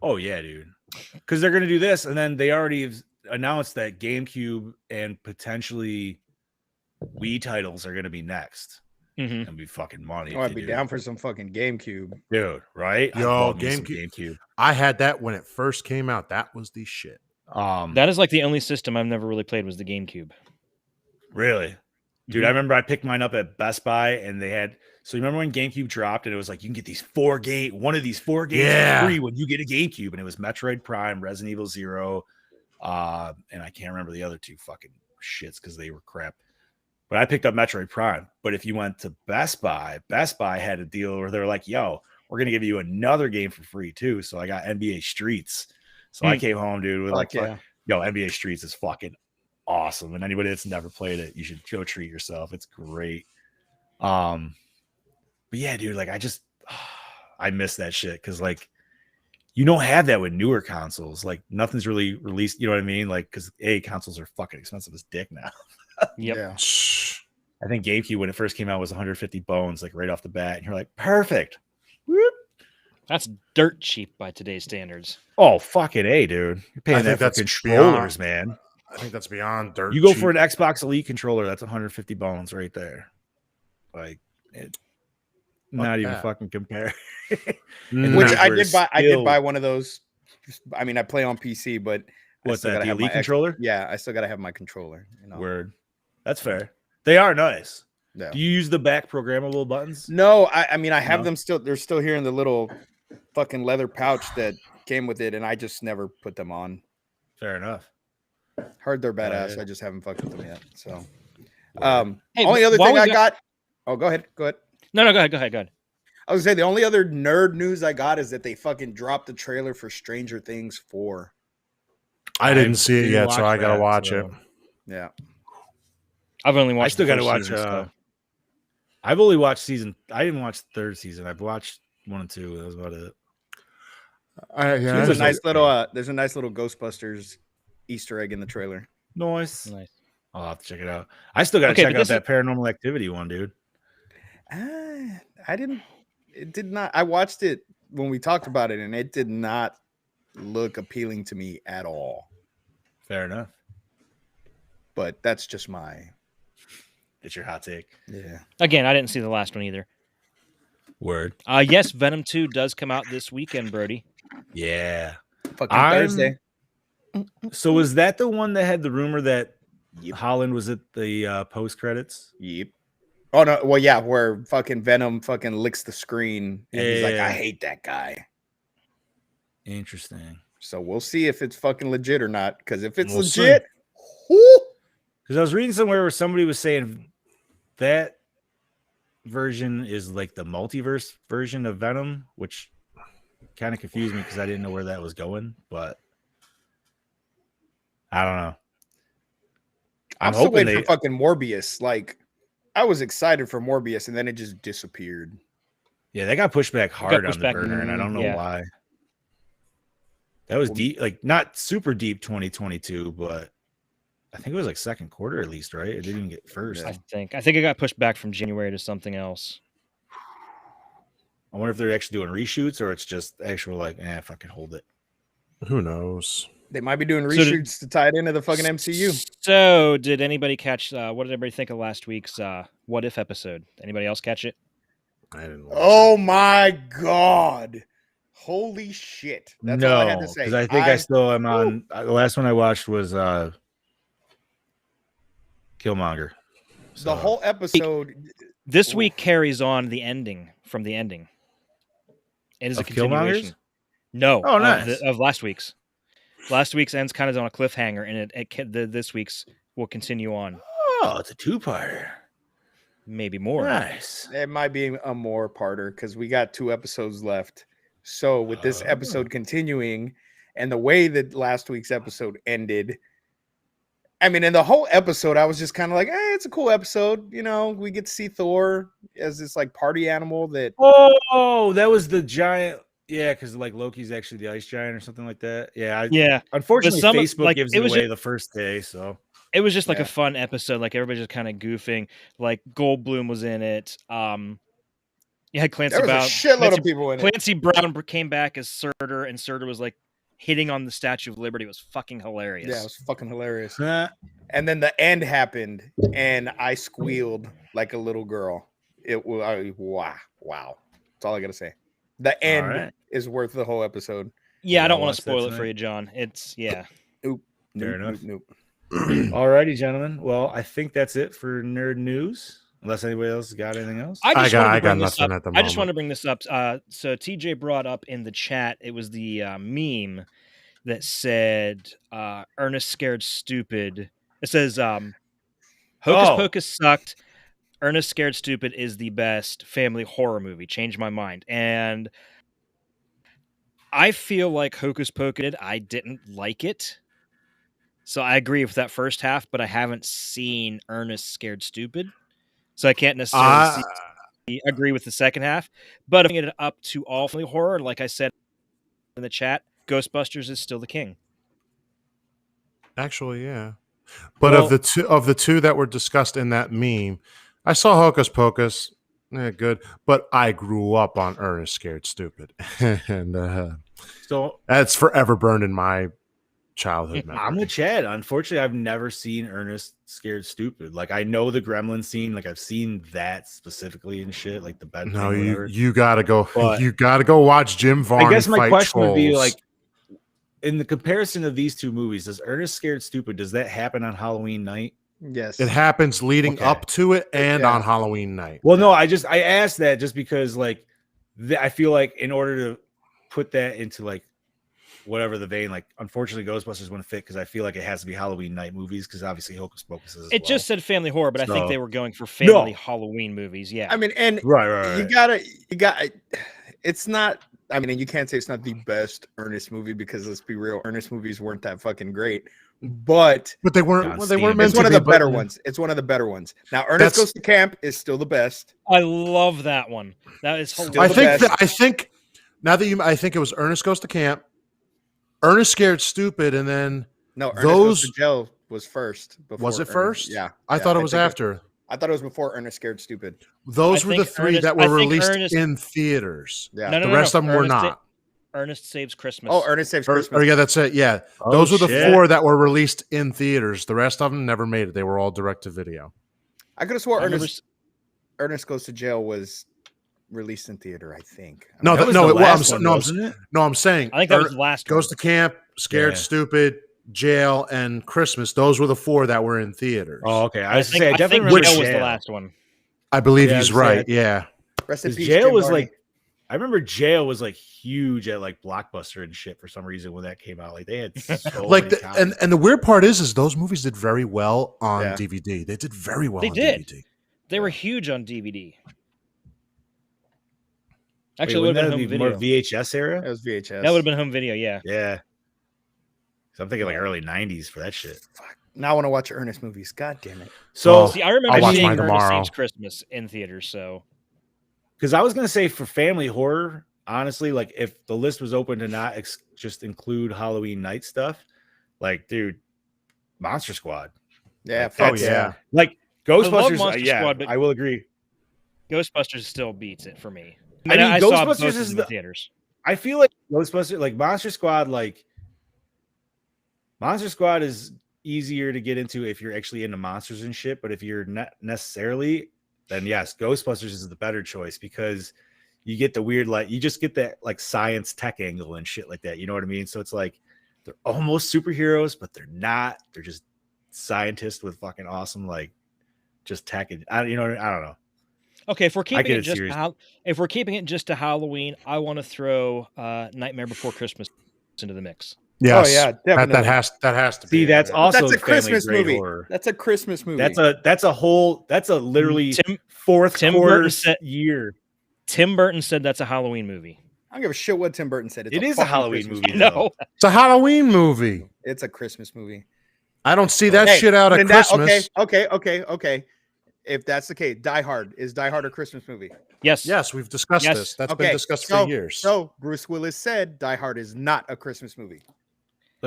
Oh yeah, dude. Because they're gonna do this, and then they already announced that GameCube and potentially Wii titles are gonna be next. And be fucking money. I'd be down for some fucking GameCube, dude. Right? Yo, GameCube. I had that when it first came out. That was the shit. That is like the only system I've never really played was the GameCube. Really? Dude, I remember I picked mine up at Best Buy, and they had. So you remember when GameCube dropped, and it was like, you can get these one of these four games for free when you get a GameCube, and it was Metroid Prime, Resident Evil 0, and I can't remember the other two fucking shits because they were crap. But I picked up Metroid Prime. But if you went to Best Buy had a deal where they're like, yo, we're gonna give you another game for free too. So I got NBA Streets. So I came home, dude, with like, yo, NBA Streets is fucking awesome. And anybody that's never played it, you should go treat yourself. It's great. But yeah, dude, like I miss that shit because like you don't have that with newer consoles. Like nothing's really released, you know what I mean? Like, because consoles are fucking expensive as dick now. Yep. Yeah. I think GameCube when it first came out was 150 bones, like right off the bat, and you're like, perfect. Whoop. That's dirt cheap by today's standards. Oh, fucking A, dude. You're paying that for controllers, man. I think that's beyond dirt. You go cheap. for an Xbox Elite controller, that's 150 bones right there. Like, not even fucking compare. Which I did buy. I did buy one of those. I mean, I play on PC, but what's that? The Elite controller? Yeah, I still gotta have my controller. Word. That's fair. They are nice. Yeah. Do you use the back programmable buttons? No, I mean I have them still. They're still here in the little fucking leather pouch that came with it, and I just never put them on. Fair enough. Heard they're badass. I just haven't fucked with them yet. So, hey, only other thing I got. Oh, go ahead. Go ahead. No, go ahead. I was gonna say the only other nerd news I got is that they fucking dropped the trailer for Stranger Things 4. I didn't see it yet, so I gotta watch it. Yeah. I've only watched. I still gotta watch. I've only watched season. I didn't watch the third season. I've watched 1 and 2. That was about it. There's a nice little Ghostbusters Easter egg in the trailer. Nice. Nice. I'll have to check it out. I still got to check out that Paranormal Activity one, dude. I didn't. It did not. I watched it when we talked about it, and it did not look appealing to me at all. Fair enough. But that's just it's your hot take. Yeah. Again, I didn't see the last one either. Word. Yes, Venom 2 does come out this weekend, Brody. Yeah. Fucking Thursday. So was that the one that had the rumor that Holland was at the post credits? Yep. Oh no. Well, yeah, where fucking Venom fucking licks the screen and he's like, I hate that guy. Interesting. So we'll see if it's fucking legit or not. Because if it's We'll legit, because I was reading somewhere where somebody was saying that version is like the multiverse version of Venom, which kind of confused me because I didn't know where that was going. But I don't know. I'm still waiting for fucking Morbius. Like, I was excited for Morbius, and then it just disappeared. Yeah, they got pushed back hard on the burner, and I don't know why. That was deep, like not super deep 2022, but I think it was like second quarter at least, right? It didn't even get first. I think it got pushed back from January to something else. I wonder if they're actually doing reshoots or it's just actual like, fucking hold it. Who knows? They might be doing reshoots to tie it into the fucking MCU. So, did anybody catch? What did everybody think of last week's What If episode? Anybody else catch it? I didn't. Oh my god! Holy shit! That's all I had to say. Because I think I still am on. The last one I watched was Killmonger. The whole episode. This week carries on the ending from the ending. It is a continuation. No, nice. of last week's. Last week's ends kind of on a cliffhanger, and this week's will continue on. Oh, it's a two-parter. Maybe more. Nice. It might be a more parter because we got 2 episodes left. So with this episode continuing, and the way that last week's episode ended, I mean, in the whole episode, I was just kind of like, it's a cool episode. You know, we get to see Thor as this like party animal that. Oh, that was the giant. Yeah, because like Loki's actually the ice giant or something like that. Yeah. Unfortunately, Facebook gives it away the first day, so it was just like a fun episode. Like everybody just kind of goofing. Like Goldblum was in it. You had Clancy Brown. A shitload of people in it. Clancy Brown came back as Surtur, and Surtur was like hitting on the Statue of Liberty. It was fucking hilarious. Yeah, it was fucking hilarious. And then the end happened, and I squealed like a little girl. It was wow. That's all I gotta say. The end is worth the whole episode. Yeah, I don't want to spoil it for you, John. It's Fair enough. Alrighty, gentlemen. Well, I think that's it for nerd news. Unless anybody else got anything else. I got nothing at the moment. I just want to bring this up. So TJ brought up in the chat, it was the meme that said Ernest Scared Stupid. It says Hocus Pocus sucked. Ernest Scared Stupid is the best family horror movie. Changed my mind. And I feel like Hocus Pocus, I didn't like it. So I agree with that first half, but I haven't seen Ernest Scared Stupid. So I can't necessarily agree with the second half. But if it up to all family horror, like I said in the chat, Ghostbusters is still the king. Actually, yeah. But of the two that were discussed in that meme, I saw Hocus Pocus, good, but I grew up on Ernest Scared Stupid, and so that's forever burned in my childhood memory. I'm with Chad. Unfortunately, I've never seen Ernest Scared Stupid. Like I know the Gremlin scene, like I've seen that specifically and shit, like the bed. No, you gotta go. You gotta go watch Jim Varney. I guess my question trolls. would be like, in the comparison of these two movies, does Ernest Scared Stupid, does that happen on Halloween night? Yes, it happens leading up to it and on Halloween night. Well, no, I asked that just because like I feel like in order to put that into like whatever the vein, like unfortunately Ghostbusters wouldn't fit because I feel like it has to be Halloween night movies because obviously Hocus Pocus is. It just said family horror, but I think they were going for family Halloween movies. Yeah, I mean, and right. You gotta. It's not. I mean, and you can't say it's not the best Ernest movie because let's be real, Ernest movies weren't that fucking great. But they weren't. Well, they weren't meant it's one of the better ones. It's one of the better ones. Now, Ernest Goes to Camp is still the best. I love that one. That is hilarious. I think Now that I think it was Ernest Goes to Camp, Ernest Scared Stupid, and then No, Ernest those Goes to Jail was first. was it Ernest- first? Yeah. I thought it was after. I thought it was before Ernest Scared Stupid. Those were the think three Ernest- that I were think released Ernest- in theaters. Yeah. The rest of them were not. Ernest Saves Christmas. Oh, Ernest Saves Christmas. Or yeah, that's it. Yeah, Oh, those were the shit. 4 that were released in theaters. The rest of them never made it. They were all direct to video. I could have swore I remember Ernest Goes to Jail was released in theater, I think. No, That was no, the it last was. one, No, wasn't it? I'm saying. I think that was the last Goes one. to Camp, Scared Yeah. Stupid, Jail, and Christmas. Those were the 4 that were in theaters. Oh, okay. I I was think, saying, I I definitely think remember Jail was the Jail. last one. I believe Yeah, he's I was saying, right. Yeah. Rest in 'Cause peace, Jail Jim was Varney. like, I remember Jail was like huge at like Blockbuster and shit for some reason when that came out. Like they had so Like many copies. and the weird part is those movies did very well on Yeah. DVD. They did very well They on did. DVD. They were huge on DVD. Wait, Actually, it would wouldn't have that been be home more video. VHS era? That was VHS. That would have been home video, yeah. Yeah. So I'm thinking like early 90s for that shit. Fuck. Now I want to watch Ernest movies. God damn it. So, See, I remember I'll watch seeing mine Ernest tomorrow. Saves Christmas in theaters, so because I was going to say for family horror, honestly, like if the list was open to not just include Halloween night stuff, like, dude, Monster Squad. Yeah. Like, Fuck Oh yeah. Like Ghostbusters, Monster yeah, Squad, but- I will agree. Ghostbusters still beats it for me. I mean, I saw Ghostbusters both of is them the- in theaters. I feel like Ghostbusters, like Monster Squad, like Monster Squad is easier to get into if you're actually into monsters and shit. But if you're not necessarily, then yes, Ghostbusters is the better choice because you get the weird, like you just get that like science tech angle and shit like that. You know what I mean? So it's like they're almost superheroes, but they're not. They're just scientists with fucking awesome like just tech. And I don't know. Okay, if we're keeping get it it just serious. to Halloween, I want to throw Nightmare Before Christmas into the mix. Yes. Oh, yeah, definitely. That has to be. See, that's in. also That's a family Christmas grade movie. horror. That's a Christmas movie. That's a literally Tim fourth Tim quarter Burton said- year. Tim Burton said that's a Halloween movie. I don't give a shit what Tim Burton said. It is a fucking Halloween Christmas movie. No, It's a Halloween movie. It's a Christmas movie. I don't see that Hey, shit out at then that- Christmas. Okay. If that's the case, Die Hard is Die Hard a Christmas movie? yes, Yes, we've discussed Yes. this. That's Okay, been discussed so, for years. So Bruce Willis said Die Hard is not a Christmas movie.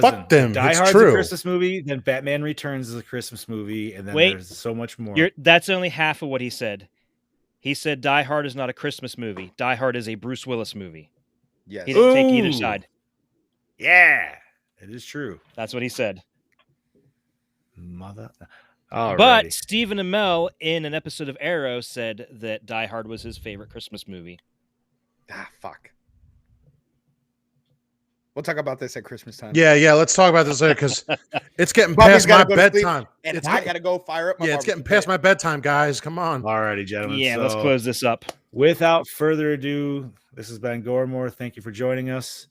Fuck them, Die it's Hard's true. a Christmas movie. Then Batman Returns is a Christmas movie, and then Wait. there's so much more. That's only half of what he said. He said Die Hard is not a Christmas movie. Die Hard is a Bruce Willis movie. Yes. He didn't take Ooh. either side. Yeah, it is true. That's what he said. Mother. But Alrighty. Stephen Amell in an episode of Arrow said that Die Hard was his favorite Christmas movie. Ah, fuck. We'll talk about this at Christmas time. Yeah. Let's talk about this later because it's getting Bobby's past my gotta go to sleep, bedtime. And It's I getting- gotta go fire up my Yeah, it's getting barbecue past my bedtime, guys. Come on. Alrighty, gentlemen. Yeah, let's So, close this up. Without further ado, this has been Gore. Thank you for joining us.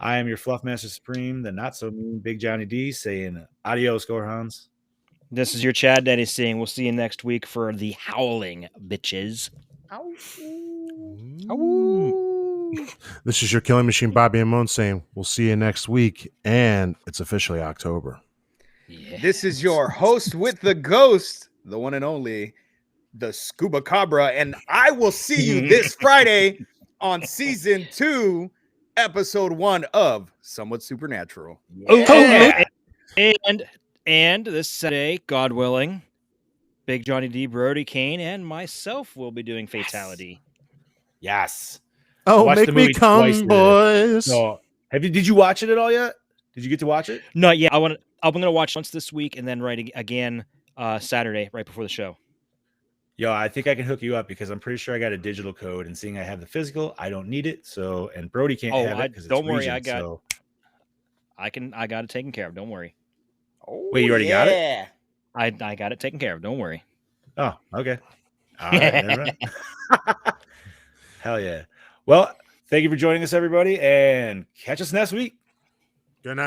I am your Fluff Master Supreme, the not so mean Big Johnny D, saying adios, Gorehans. This is your Chad Daddy saying we'll see you next week for the Howling Bitches. This is your killing machine, Bobby and Moon, saying we'll see you next week, and it's officially October. Yeah. This is your host with the ghost, the one and only, the Scuba Cabra, and I will see you this Friday on season 2, episode 1 of Somewhat Supernatural. Oh, and this Saturday, God willing, Big Johnny D, Brody Kane, and myself will be doing Fatality. Yes. Oh, Watched make the me movie twice come, today. boys. So, did you watch it at all yet? Did you get to watch it? Not yet. I'm gonna watch once this week and then again Saturday right before the show. Yo, I think I can hook you up because I'm pretty sure I got a digital code, and seeing I have the physical, I don't need it. So, and Brody can't have it because don't worry, so. I got it taken care of. Don't worry. Oh, Wait, you already got it? I got it taken care of. Don't worry. Oh, okay. All right. Never mind. Hell yeah. Well, thank you for joining us, everybody, and catch us next week. Good night.